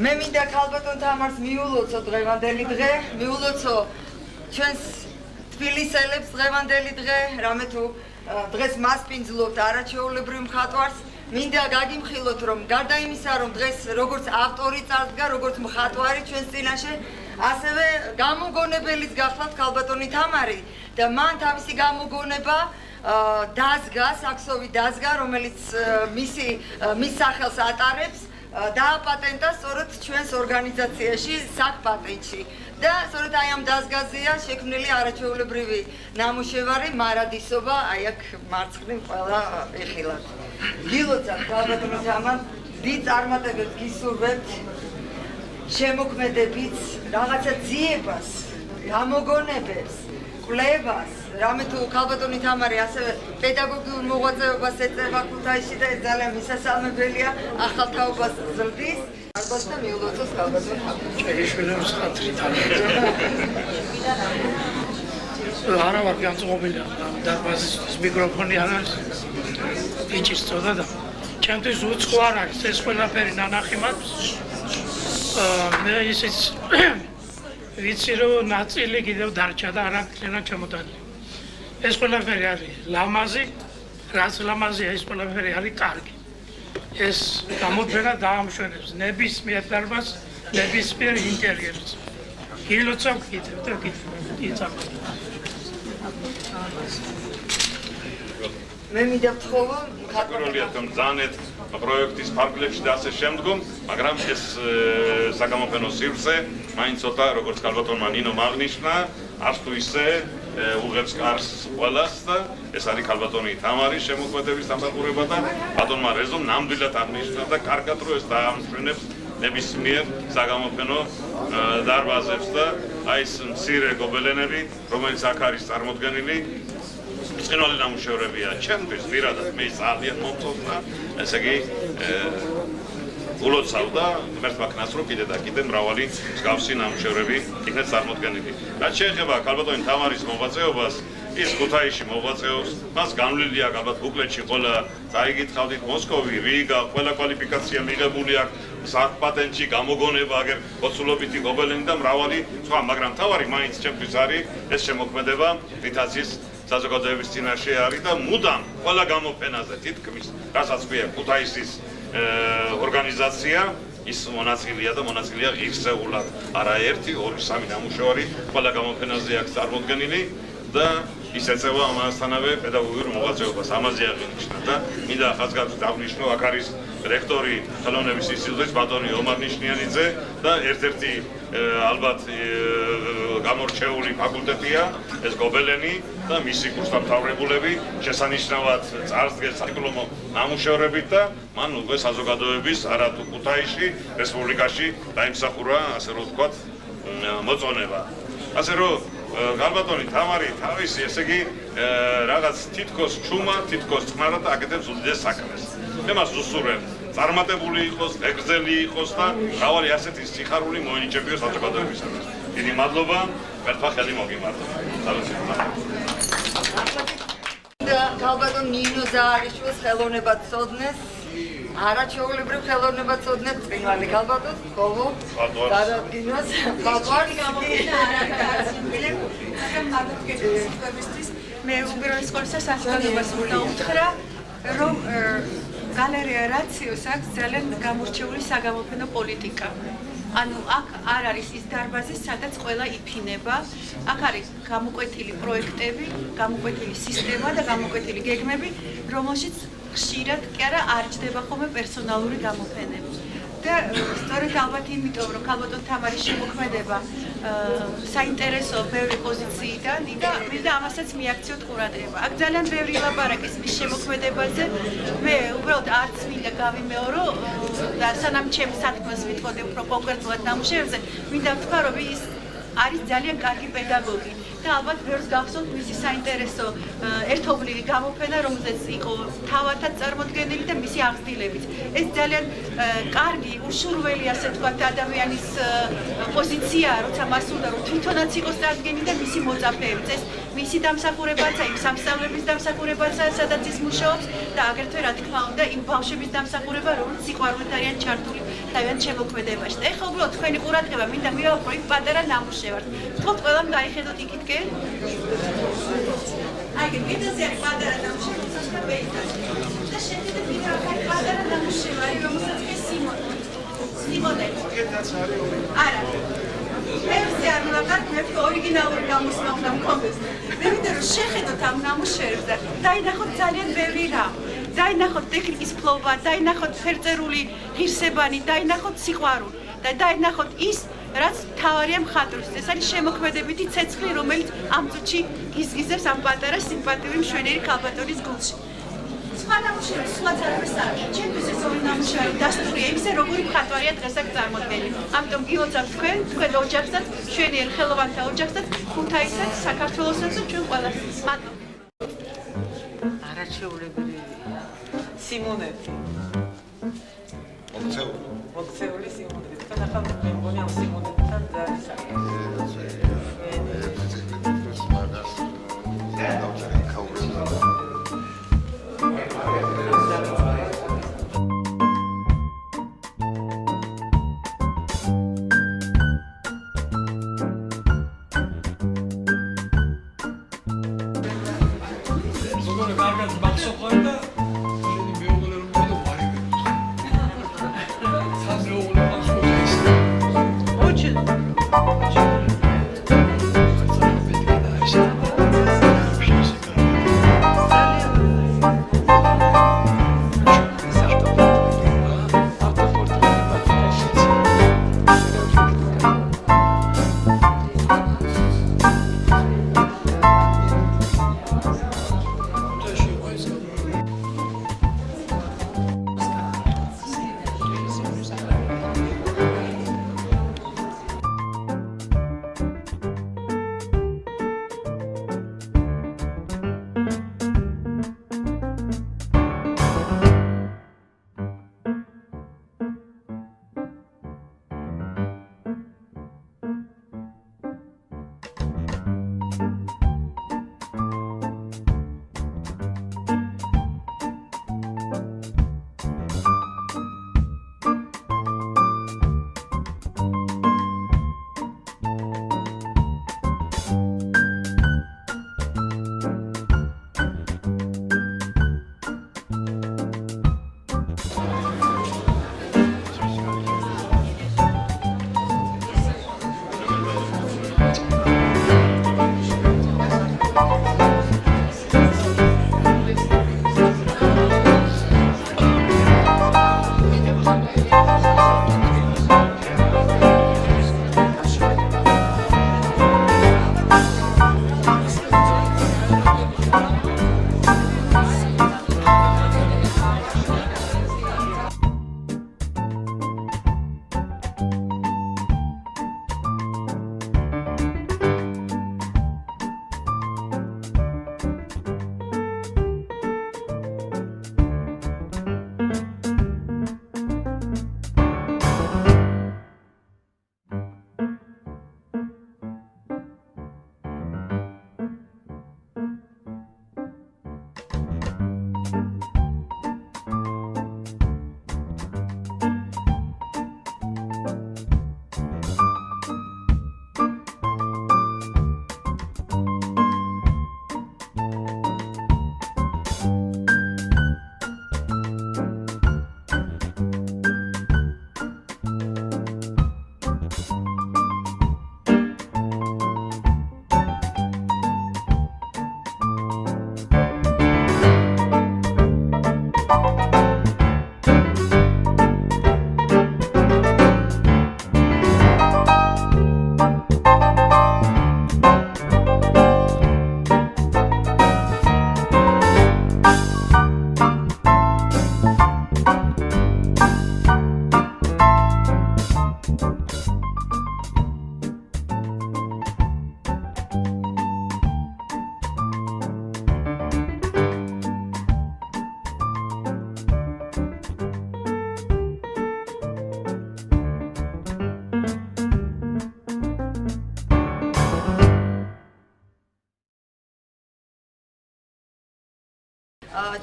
მე მინდა ქალბატონ თამარს მიულოცო დღევანდელი დღე, მიულოცო ჩვენს თბილისელებს დღევანდელი დღე, რამე თუ დღეს მასპინძლობთ არაჩვეულებრივ მხატვარს. მინდა გაგიმხილოთ, რომ გარდა იმისა, რომ დღეს როგორც ავტორი წარდგა, როგორც მხატვარი ჩვენს წინაშე, ასევე გამოგონებელიც გახლავთ ქალბატონი თამარი და მან თავისი გამოგონება დაზგა, საქსოვი დაზგა, რომელიც მის სახელს ატარებს, დააპატენტა სწორედ ჩვენს ორგანიზაციაში, საქპატენტში. და სწორედ აი ამ დაზგაზეა შექმნილი არაჩვეულებრივი ნამუშევარი მარადისობა, აი აქ მარცხნივ ყველა ეხილათ. გილოცავ ქალბატონო თამარ, დიდ წარმატებებს გისურვებთ, შემოქმედებით, რაღაცა ძიებას, გამოგონებებს, კვლევას, რამე თუ ქალბატონი თამარი ასევე პედაგოგიურ მოღვაწეობას ეწევა ქუთაისში და ეს ძალიან მისასალმებელია, ახალ თაობას ზრდის. დარბაზს და მიულოცოს ქალბატონ თამარი. ჭეიშვილებს ხათრიდან. არა ვარ განწყობილი დარბაზის მიკროფონი არ არის. იჭის წოდა და ჩემთვის უცხო არ არის ეს ყველაფერი ნანახი მაქვს. მე ისიც ვიცი რომ ნაწილი კიდევ დარჩა და არ აქცენა ჩამოტანილი. ეს ყველაფერი არის ლამაზი, რაც ლამაზია ეს ყველაფერი არის კარგი. ეს გამოძვენა დაამშვენებს ნებისმიერ დარბაზს, ნებისმიერ ინტერიერს. გილოცავ კიდევ და კიდევ იცავ. მე მინდა ვთხოვო საკურველია თქო ძალიან პროექტის ფარგლებში და ასე შემდგომ, მაგრამ ეს საგამოფენო სივრცე მაინც ცოტა როგორც ქალბატონმა ნინომ აღნიშნა, არც თუ ისე უღებს კარს ყველას და ეს არის ქალბატონი თამარის შემოქმედების დამსახურება და ბატონმა რეზომ ნამდვილად აღნიშნა და კარგად რო ეს დაამშვენებს ნებისმიერ საგამოფენო დარბაზებს და აი ეს მცირე გობელენები, რომელიც აქ არის წარმოდგენილი ბრწყინვალე ნამუშევრებია ჩემთვის პირადად მე ძალიან მომწონდა ესე იგი ულოცავ და ღმერთმა ქნას რომ კიდე და კიდე მრავალი მსგავსი ნამუშევრები იქნეს წარმოდგენილი. რაც შეეხება ქალბატონი თამარის მოღვაწეობას ის ქუთაისში მოღვაწეობს, მას განვლილი აქვს ალბათ ბუკლეტში ყველა წაიგითხავდით მოსკოვი, რიგა, ყველა კვალიფიკაცია მიღებული აქვს საფპატენტში გამოგონება აგერ ოცულობითი გობელენი და მრავალი სხვა, მაგრამ თავარი მაინც ჩემთვის არის ეს შემოქმედება რითაც საზოგადოების წინაშე არის და მუდამ ყველა გამოფენაზე თითქმის რასაც ქვია ქუთაისის ორგანიზაცია ის მონაწილეა და მონაწილეა ღირსეულად არაერთი, ორი, სამი ნამუშევარი ყველა გამოფენაზე აქვს წარმოდგენილი და ის ეწევა ამასთანავე პედაგოგიურ მოღვაწეობას, ამაზე აღინიშნა და მინდა ხაზგასმით აღნიშნო აქ არის რექტორი ხელოვნების ინსტიტუტის ბატონი ომარ ნიშნიანიძე და ერთ-ერთი ალბათ გამორჩეული ფაკულტეტია ეს გობელენი და მისი კურსდამთავრებულები შესანიშნავად წარსდგეს სადიპლომო ნამუშევრებით და მან უკვე საზოგადოების არა თუ ქუთაისში, რესპუბლიკაში დაიმსახურა ასე რომ ვთქვათ მოწონება. ასე რომ ქალბატონი თამარი თავისი ესე იგი რაღაც თითქოს ჩუმა, თითქოს წყნარად აკეთებს უდიდეს საქმეს. მე მას ვუსურვებ წარმატებული იყოს, ეგრძელი იყოს და მრავალი ასეთი სიხარული მოენიჭებიოს საზოგადოებისათვის. დიდი მადლობა, ერთმა ხელი მოგიმართა. ქალბატონ ნინო ზაარიშვილს ხელოვნებად წოდნეს, არაჩვეულებრივ ხელოვნებად წოდნეს წინვალი ქალბატონს, ხოლო დარადგინოს ბატონი გამოფენა მე უპირველეს ყოვლისა საზოგადოებას უნდა უთხრა, რომ გალერეა რაციოს აქვს ძალიან გამორჩეული საგამოფენო პოლიტიკა. ანუ აქ არ არის ის დარბაზი, სადაც ყველა იფინება. აქ არის გამოკვეთილი პროექტები, გამოკვეთილი სისტემა და გამოკვეთილი გეგმები, რომელშიც ხშირად კი არა არ ჯდება ხოლმე პერსონალური გამოფენები. და სწორედ ალბათ იმიტომ, რომ ქალბატონ თამარის შემოქმედება საინტერესო ბევრი პოზიციიდან და მინდა ამასაც მიაქციოთ ყურადღება. აქ ძალიან ბევრი ლაპარაკის მის შემოქმედებაზე. მე უბრალოდ არც მინდა გავიმეორო და სანამ ჩემს საქმეს ვიტყოდი უფრო კონკრეტულად ნამუშევრებზე, მინდა ვთქვა, რომ ის არის ძალიან კარგი პედაგოგი. და ალბათ ბევრს გახსოვთ მისი საინტერესო ერთობლივი გამოფენა, რომელზეც იყო თავადაც წარმოდგენილი და მისი აღზრდილებით. ეს ძალიან კარგი, უშურველი, ასე ვთქვათ, ადამიანის პოზიციაა, როცა მას უნდა რომ თვითონაც იყოს წარდგენი და მისი მოწაფეებიც. ეს მისი დამსახურებაცაა, იმ სამსწავლების დამსახურებაცაა, სადაც ის მუშაობს და აგრეთვე რა თქმა უნდა იმ ბავშვების დამსახურება, რომლებიც სიყვარულით არიან ჩართული თავიანთ შემოქმედებაში. და ეხლა უბრალოდ თქვენი ყურადღება მინდა მივაყო იმ პატარა ნამუშევარს. თქო ყველამ გაიხედოთ იქითკენ. აი, კიდეზე არის პატარა ნამუშევარი, სასწავლებელი. და შეხედეთ კიდევ აქ პატარა ნამუშევარი, რომელსაც კი სიმონე. არა. მე არ მოვაკართ, მე ორიგინალური გამოსვლა უნდა მქონდეს. მე მინდა რომ შეხედოთ ამ ნამუშევრებს და დაინახოთ ძალიან ბევრი რამ. დაინახოთ ტექნიკის ფლობა, დაინახოთ ფერწერული ღირსებანი, დაინახოთ სიყვარული და დაინახოთ ის, რაც თავარია მხატვრის. ეს არის შემოქმედებითი ცეცხლი, რომელიც ამ წუთში გიზგიზებს ამ პატარა სიმპათიური მშვენიერი ქალბატონის გულში. სხვა ნამუშევრებს სხვა ძალებს არ აქვს. ჩემთვის ეს ორი ნამუშევარი დასტურია იმისა, როგორი მხატვარია დღეს აქ წარმოდგენილი. ამიტომ გილოცავთ თქვენ ოჯახსაც, ჩვენი ხელოვანთა ოჯახსაც, ქუთაისაც, საქართველოსაც და ჩვენ ყველას. მადლობა. არაჩვეულებრივი სიმონეთი. მოქცეული სიმონეთი. თქვენ ახლა მე მგონი ამ სიმონეთთან ძალიან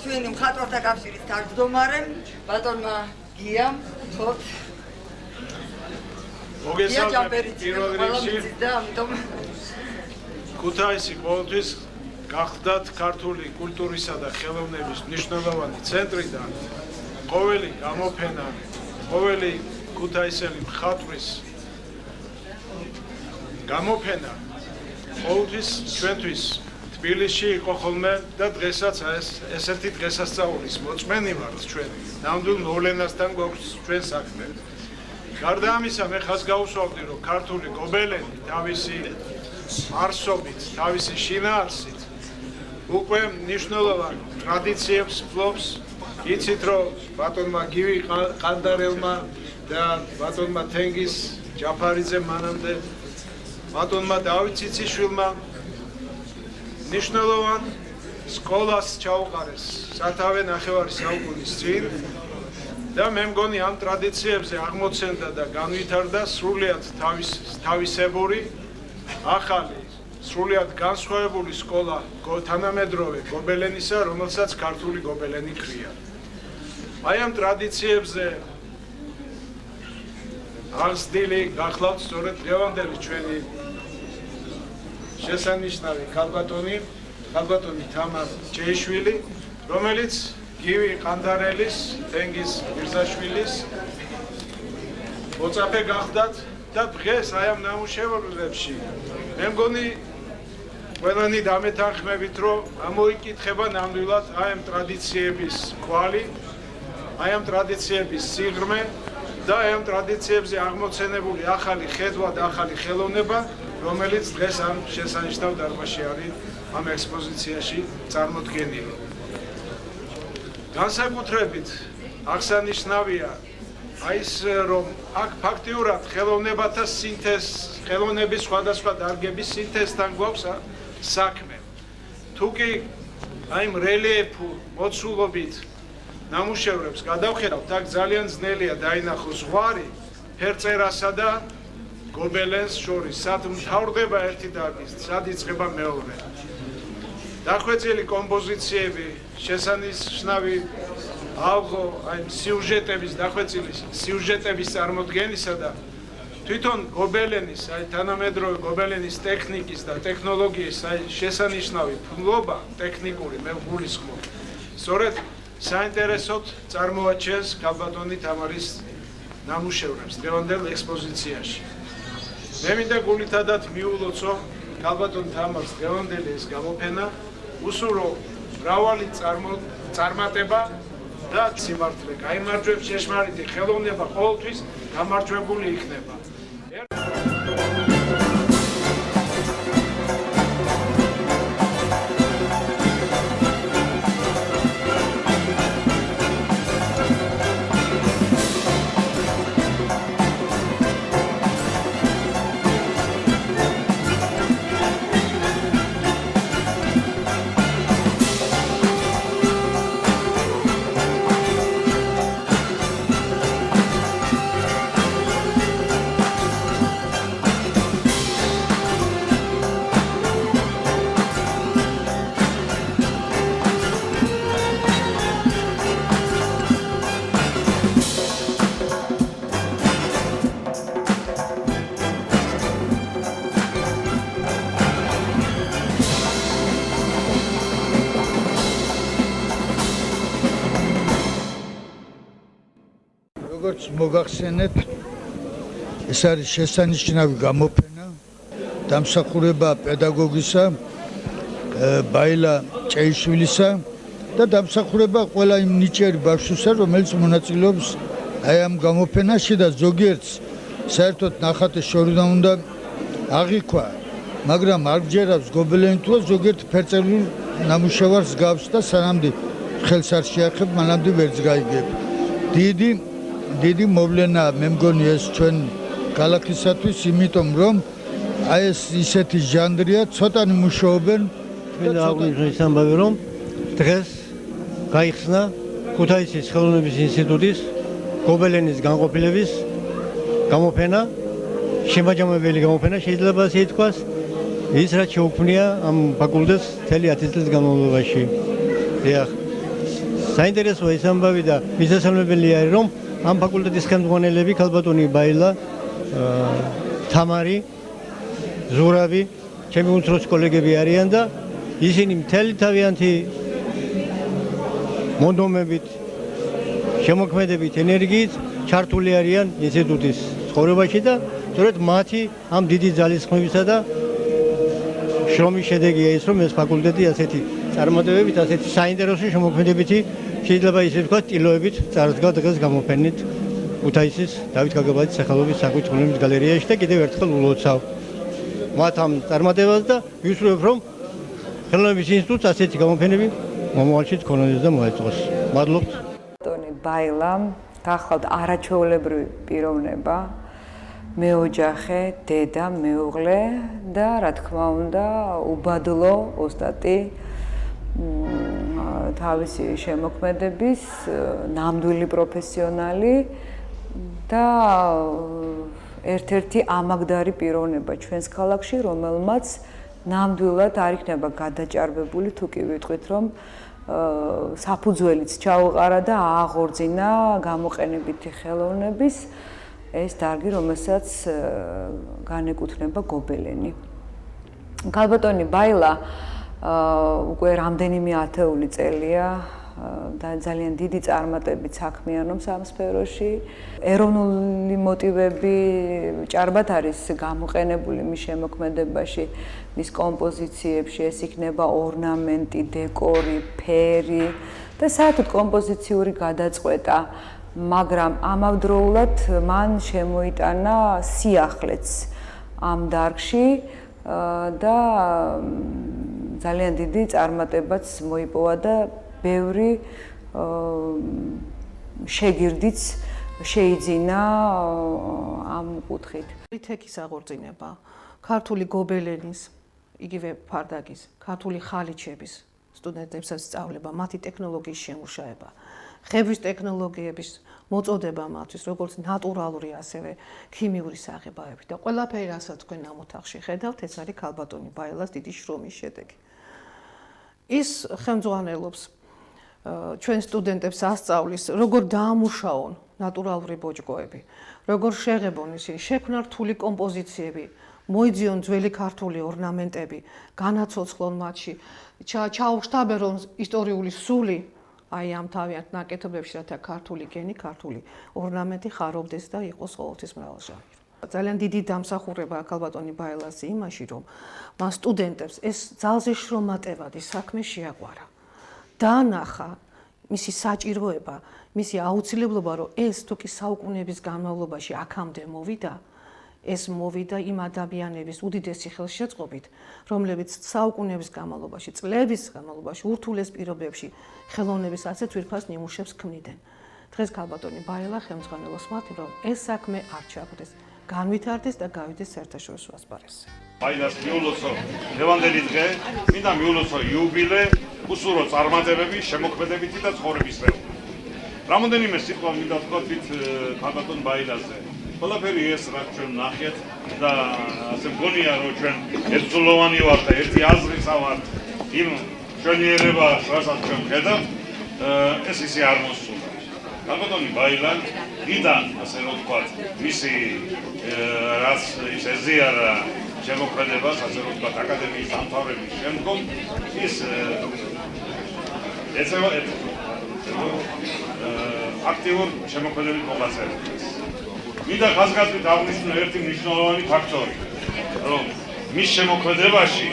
ჩვენი მხატვართა კავშირის თავმჯდომარემ ბატონმა გიამ ხოთ მოგესალმებით პირველ რიგში და ამიტომ ქუთაისი ყოველთვის გახდათ ქართული კულტურისა და ხელოვნების მნიშვნელოვანი ცენტრი და ყოველი გამოფენა, ყოველი ქუთაისელი მხატვრის გამოფენა ყოველთვის ჩვენთვის თბილისში იყო ხოლმე და დღესაც ესეთი დღესასწაულის მოწმენი ვართ ჩვენ. ნამდვილ მოვლენასთან გვაქვს ჩვენ საქმე. გარდა ამისა, მე ხაზს გაუსვამდი, რომ ქართული გობელენი თავისი არსობით, თავისი შინაარსით უკვე მნიშვნელოვან ტრადიციებს ფლობს. იცით რომ ბატონმა გივი ყანდარელმა და ბატონმა თენგიზ ჯაფარიძე მანამდე ბატონმა დავით ციციშვილმა მნიშვნელოვან სკოლას ჩაუყარეს სათავე ნახევარი საუკუნის წინ და მე მგონი ამ ტრადიციებზე აღმოცენდა და განვითარდა სრულიად თავისებური ახალი სრულიად განსხვავებული სკოლა თანამედროვე გობელენისა, რომელსაც ქართული გობელენი ქვია. აი ამ ტრადიციებზე აღზრდილი გახლავთ სწორედ დღევანდელი ჩვენი შესანიშნავი ქალბატონი თამარ ჭეიშვილი, რომელიც გივი ყანდარელის, თენგიზ მირზაშვილის მოწაფე გახდათ და დღეს აი ამ ნამუშევრებში მე მგონი ყველანი დამეთანხმებით, რომ ამოიკითხება ნამდვილად აი ამ ტრადიციების კვალი, აი ამ ტრადიციების სიღრმე და აი ამ ტრადიციებზე აღმოცენებული ახალი ხედვა და ახალი ხელოვნება, რომელიც დღეს ამ შესანიშნავ დარბაზში არის ამ ექსპოზიციაში წარმოდგენილი. განსაკუთრებით აღსანიშნავია აი ეს რომ აქ ფაქტიურად ხელოვნებათა სინთეზ, ხელოვნების სხვადასხვა დარგების სინთეზთან გვაქვს საქმე. თუ კი აი ამ რელიეფურ მოცულობით ნამუშევრებს გადავხედავთ, აქ ძალიან ძნელია დაინახოს ზღვარი ფერწერასა და გობელენს შორის, სად მთავრდება ერთი დარგის, სად იწყება მეორე. დახვეწილი კომპოზიციები, შესანიშნავი ალღო აი სიუჟეტების დახვეწილი სიუჟეტების წარმოდგენისა და თვითონ გობელენის აი თანამედროვე გობელენის ტექნიკის და ტექნოლოგიის აი შესანიშნავი ფლობა ტექნიკური მე გულისხმობ. სწორედ საინტერესოდ წარმოაჩენს ქალბატონი თამარის ნამუშევრებს დღევანდელ ექსპოზიციაში. მე მინდა გულითადად მიულოცო ქალბატონ თამარს დღევანდელი ეს გამოფენა უსურო მრავალი წარმატება და სიმართლე გაიმარჯვებს ჭეშმარიტი ხელოვნება ყოველთვის გამარჯვებული იქნება. როგორც მოგახსენეთ, ეს არის შესანიშნავი გამოფენა დამსახურება პედაგოგისა ბაილა ჭეიშვილისა და დამსახურება ყველა იმ ნიჭიერი ბავშვისა, რომელიც მონაწილეობს აი ამ გამოფენაში და ზოგიერთს საერთოდ ნახატის შორიდან უნდა აღიქვა, მაგრამ არ გჯერავს გობელენი თუ ზოგიერთ ფერწერულ ნამუშევარს გავს და სანამდე ხელს არ შეახებ, მანამდე ვერც გაიგებ. დიდი მოვლენა მე მგონი ეს ჩვენ ქალაქისათვის, იმიტომ რომ აი ეს ისეთი ჟანრია, ცოტანი მუშაობენ. მინდა აღვნიშნოს ამბავი, რომ დღეს გაიხსნა ქუთაისის ხელოვნების ინსტიტუტის გობელენის განყოფილების გამოფენა, შემაჯამებელი გამოფენა შეიძლება ასე ითქვას, ის რაც შეუქმნია ამ ფაკულტეტს მთელი 10 წლის განმავლობაში. საინტერესოა ეს ამბავი და მისასალმებელი არის, რომ ამ ფაკულტეტის ხელმძღვანელები ქალბატონი ბაილა, თამარი, ზურავი, ჩემი უმცროსი კოლეგები არიან და ისინი მთელი თავიანთი მონდომებით, შემოქმედებით, ენერგიით ჩართული არიან ინსტიტუტის ცხოვრებაში და სწორედ მათი ამ დიდი ძალისხმევისა და შრომის შედეგია ის, რომ ეს ფაკულტეტი ასეთი წარმატებებით, ასეთი საინტერესო შემოქმედებითი, შეიძლება ისე ვთქვათ, ტილოებით წარსდგა დღეს გამოფენით ქუთაისის დავით გაგაბაძის სახელობის საკვით ხელოვნების გალერეაში და კიდევ ერთხელ ულოცავ მათ ამ წარმატებას და ვისურვებ, რომ ხელოვნების ინსტიტუტს ასეთი გამოფენები მომავალში თქონდეს და მოეწყოს. მადლობთ. ტონი ბაილა გახლავთ არაჩვეულებრივი პიროვნება, მეოჯახე, დედა, მეუღლე და რა თქმა უნდა, უბადლო ოსტატი თავისი შემოქმედების ნამდვილი პროფესიონალი და ერთ-ერთი ამაგდარი პიროვნება ჩვენს ქალაქში, რომელმაც ნამდვილად არ იქნება გადაჭარბებული თუ კი ვიტყვით, რომ საფუძველიც ჩაუყარა და ააღორძინა გამოყენებითი ხელოვნების ეს დარგი, რომელსაც განეკუთვნება გობელენი. ქალბატონი ბაილა უკვე რამდენიმე ათეული წელია და ძალიან დიდი წარმატებით საქმიანობს ამ სფეროში. ეროვნული მოტივები ჭარბად არის გამოყენებული მის შემოქმედებაში, მის კომპოზიციებში, ეს იქნება ორნამენტი, დეკორი, ფერი და საერთოდ კომპოზიციური გადაწყვეტა, მაგრამ ამავდროულად მან შემოიტანა სიახლეც ამ დარგში და ძალიან დიდი წარმატებაც მოიპოვა და ბევრი შეგირდიც შეიძინა ამ კუთხით. ეთიკის აღორძინება, ქართული გობელენის, იგივე ფარდაგის, ქართული ხალიჩების სტუდენტებსაც სწავლება, მათი ტექნოლოგიის შემუშავება, ხების ტექნოლოგიების მოწოდება მათთვის, როგორც ნატურალური, ასევე ქიმიური საღებავებით და ყველაფერი, რასაც თქვენ ამ ოთახში ხედავთ, ეს არის ქალბატონი ბაილას დიდი შრომის შედეგი. ის ხელმძღვანელობს ჩვენ სტუდენტებს ასწავლის, როგორ დაამუშავონ ნატურალური ბოჭკოები, როგორ შეღებონ ისინი, შექმნა რთული კომპოზიციები, მოიძიონ ძველი ქართული ორნამენტები, განაცოცხლონ მათში, ჩაუშტაბერონ ისტორიული სული, აი ამ თავიანთ ნაკეთობებში, რათა ქართული გენი, ქართული ორნამენტი ხარობდეს და იყოს ყოველთვის მრავალჟამი. ძალიან დიდი დამსახურება ქალბატონი ბაილას იმაში, რომ მას სტუდენტებს ეს ძალზე შრომატევადი საქმე შეაყვარა. დაანახა მისი საჭიროება, მისი აუცილებლობა, რომ ეს თუკი საუკუნეების განმავლობაში აქამდე მოვიდა, ეს მოვიდა იმ ადამიანების უდიდესი ხელშეწყობით, რომლებიც საუკუნეების განმავლობაში, წლების განმავლობაში, ურთულეს პირობებში ხელოვნების ასეთ ძვირფას ნიმუშებს ქმნიდნენ. დღეს ქალბატონი ბაილა ხელმძღვანელობს მათ, რომ ეს საქმე არ ჩაგვდეს, განვითარდეს და გავიდეს საერთაშორისო ასპარეზზე. ბაილას მიულოცო ლევანდელი დღე, მინდა მიულოცო იუბილე, უსურო წარმატებები, შემოქმედებითი და ცხოვრებისმეორ. რამოდენიმე სიტყვა მინდა ვთქვათ ქალბატონ ბაილაზე. ყველაფერი ეს რაც ჩვენ ნახეთ და ასე მგონია რომ ჩვენ ერთგულოვანი ვართ და ერთი აზრისა ვართ იმ ჩვენიერებას, რასაც ჩვენ ხედავთ, ეს ისე არ მოსულა. ქალბატონი ბაილა დიდან, ასე რომ ვთქვათ, მისი რაც ის ეზიარა შემოქმედებას, ასე რომ ვთქვათ, აკადემიის დამთავრების შემდგომ ის ეცევა აქტიურ შემოქმედებით მოღვაწეობს. მინდა ხაზგასმით აღნიშნო ერთი მნიშვნელოვანი ფაქტორი, რომ მის შემოქმედებაში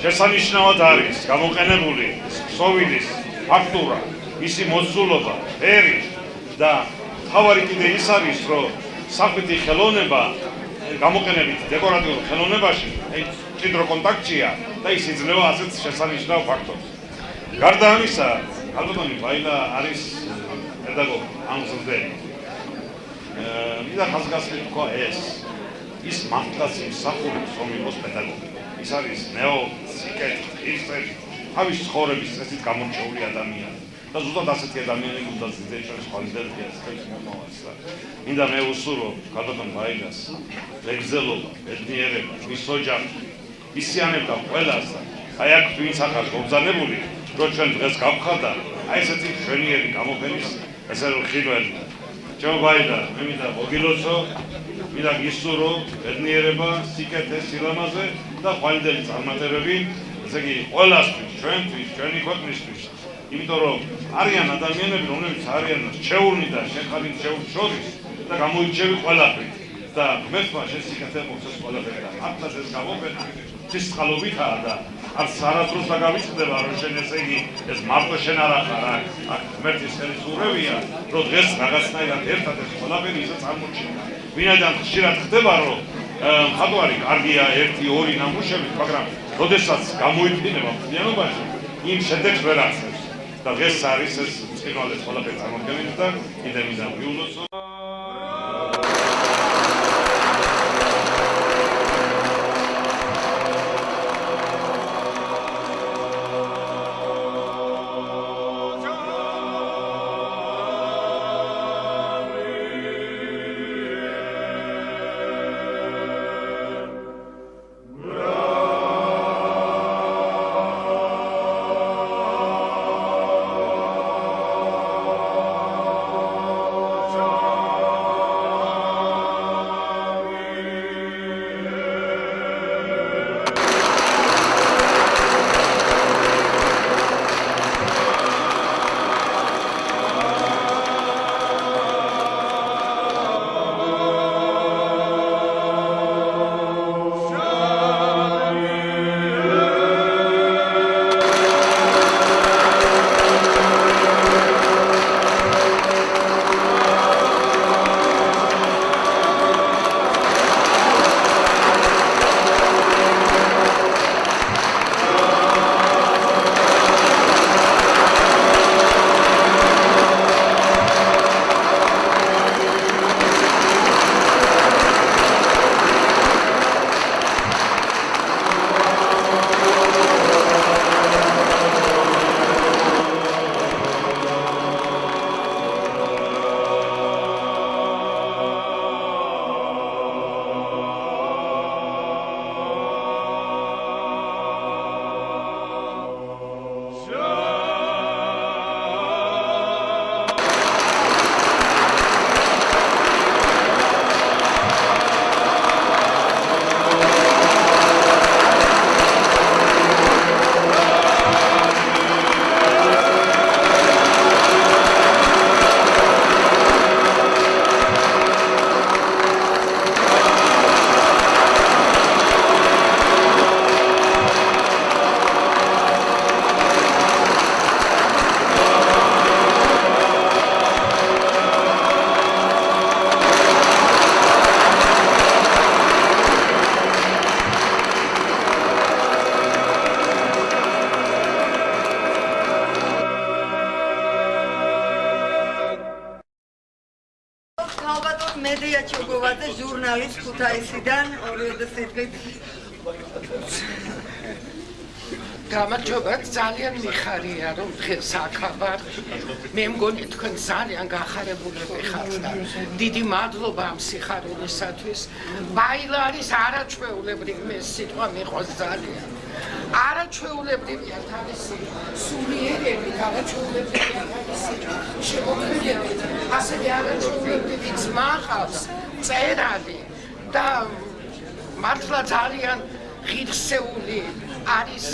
შესანიშნავად არის გამოყენებული ქსოვილის ფაქტურა, მისი მოცულობა, ფერი და თავარი კიდე ის არის, რომ სახვითი ხელოვნება გამოყენებით დეკორატიულ ხელოვნებაში მჭიდრო კონტაქტია და ის იძლევა ასეთ შესანიშნავ ფაქტორს. გარდა ამისა, ქალბატონი ბაილა არის პედაგოგი, ამზრდელი. მინდა ხაზგასმით თქვა ის მართლაც იმსახურებს, რომ იყოს პედაგოგი. ის არის ნეო-სიკეთი, ისეთი, თავის ცხოვრების წესით გამორჩეული ადამიანი. და ზუსტად ასეთი ადამიანები უნდა ზრდენ ჩვენს ხალხს ხელს მომავალს. მინდა მე უსურო ქალბატონ ბაილას ლეგზელობა, ბედნიერება, მის ოჯახს, ისიანებდა ყველას და აი აქ ვინც ახალ გობზანებული, რომ ჩვენ დღეს გავხარდა, აი ესეთი შვენიერი გამოფენის ესე რომ ხილველი. ჩვენ ბაილა, მე მინდა მოგილოცო, მინდა გისურვო ბედნიერება, სიკეთე, სილამაზე და ხვალინდელი წარმატებები, ესე იგი ყველასთვის, ჩვენთვის, ჩვენი ქვეყნისთვის. იმიტომ რომ არიან ადამიანები, რომლებიც არიან შეურნი და შეხარით შეურნ შორის და გამოირჩევი ყველაფრით და ღმერთმა შესიკეთე მოხდეს ყველაფერი და მართლაც ეს გამოფენა ცისწყალობითაა და არც არასდროს დაგავიწყდება რომ შენ ესე იგი ეს მარტო შენ არ ახარ აქ ღმერთის ხელისურევია რომ დღეს რაღაცნაირად ერთად ეს ყველაფერი ისე წარმოჩინა ვინაიდან ხშირად ხდება რომ მხატვარი კარგია 1-2 ნამუშევით მაგრამ როდესაც გამოიწინება მთლიანობაში, იმ შედეგს ვერ ახსენს. და დღეს არის ეს წინვალე ყველაფერი წარმოქმნილი და კიდევ მინდა მიულოცო. მედია ჩოგოვაძე ჟურნალის ქუთაისიდან ორივე სიტყვით გამარჯობათ, ძალიან მიხარია რომ დღეს აქ ვარ. მე მგონი თქვენ ძალიან გახარებულები ხართ და დიდი მადლობა ამ სიხარულისათვის. ბაილა არის არაჩვეულებრივი სიტყვა მიყვარს ძალიან. არაჩვეულებრივია თავისი სულიერები, არაჩვეულებრივია თავისი შემოქმედებები, ასევე არაჩვეულებრივი ძმა ჰყავს, წერალი და მართლა ძალიან ღირსეული არის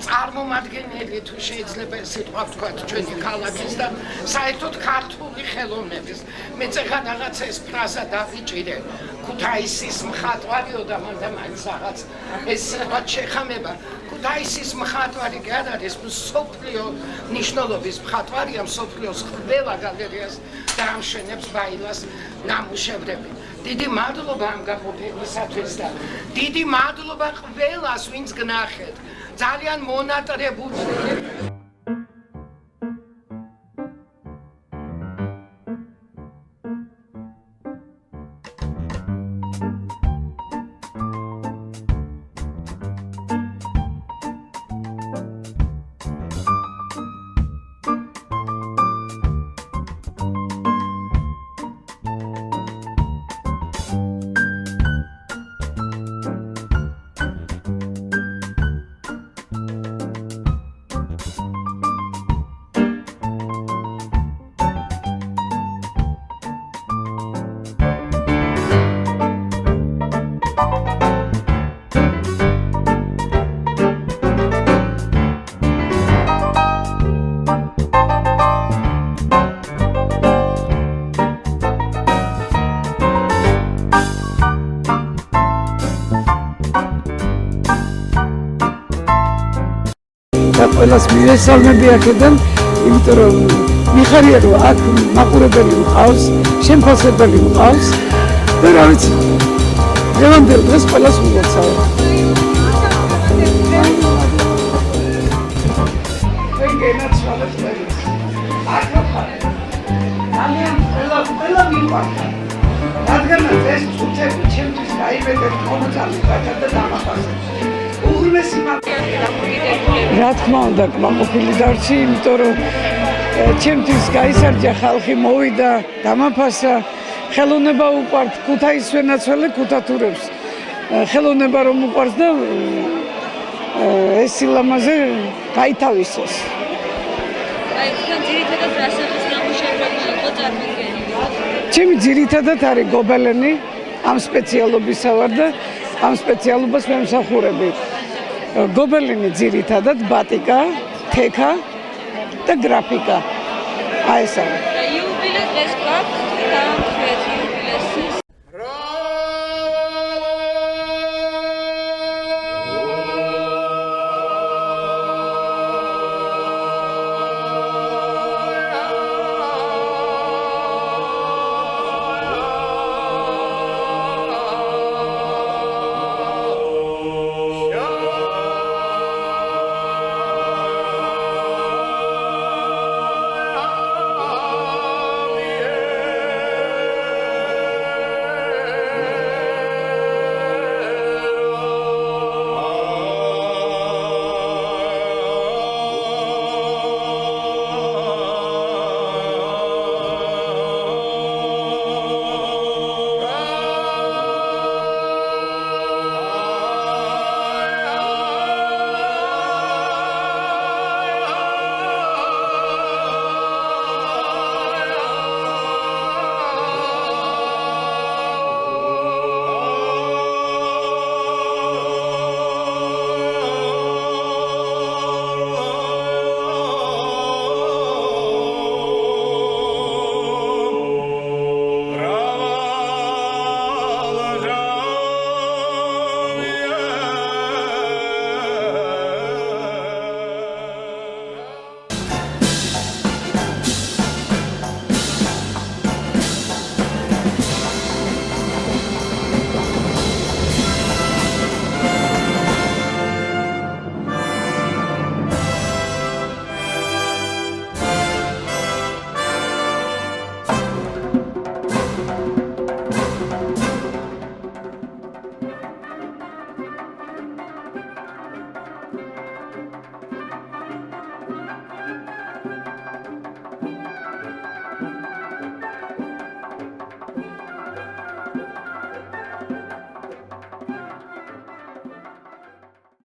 წარმომადგენელი თუ შეიძლება სიტყვა ვთქვათ ჩვენი ქალაქის და საერთოდ ქართული ხელოვნების. მე წეხა რაღაცა ეს ფრაზა დავიჭირე ქუთაისის მხატვარიო და მანდა მაინც რაღაც ეს სიტყვა შეხამება. ქუთაისის მხატვარი კი არ არის მსოფლიო მნიშვნელობის მხატვარია, მსოფლიოს ყველა გალერეას დაამშვენებს ბაილას ნამუშევრები. დიდი მადლობა ამ გამოფენისათვის და დიდი მადლობა ყველას, ვინც გნახეთ. ძალიან მონატრებული. ყველას მივესალმები აქედან, იმიტომ რომ მიხარია რომ აქ მაყურებელი მყავს, შემფასებელი მყავს და რა ვიცი, დღევანდელ დღეს ყველას ულოცავ. ძალიან ყველა მიყვარდა. რადგანაც ეს წუთები ჩემთვის გაიმედეთ მომწამებათა და დამახასებს. უღრმესი რა თქმა უნდა, კმაყოფილი დარჩი, იმიტომ რომ ჩემთვის გაისარჯა ხალხი, მოვიდა, დამაფასა. ხელოვნება უყვართ, ქუთაისის ვენაცვალე ქუთათურებს. ხელოვნება რომ უყვართ და ეს სილამაზე გაითავისეს. აი, თქვენ ძირითადად რასათვის ნამუშევრები იყო წარმოდგენილი? ჩემი ძირითადად არის გობელენი, ამ სპეციალობისა ვარ და ამ სპეციალობას ვემსახურები. გობელენი ძირითადად ბატიკა, თექა და გრაფიკა. აი ეს არის. იუბილე დღეს გვაქვს და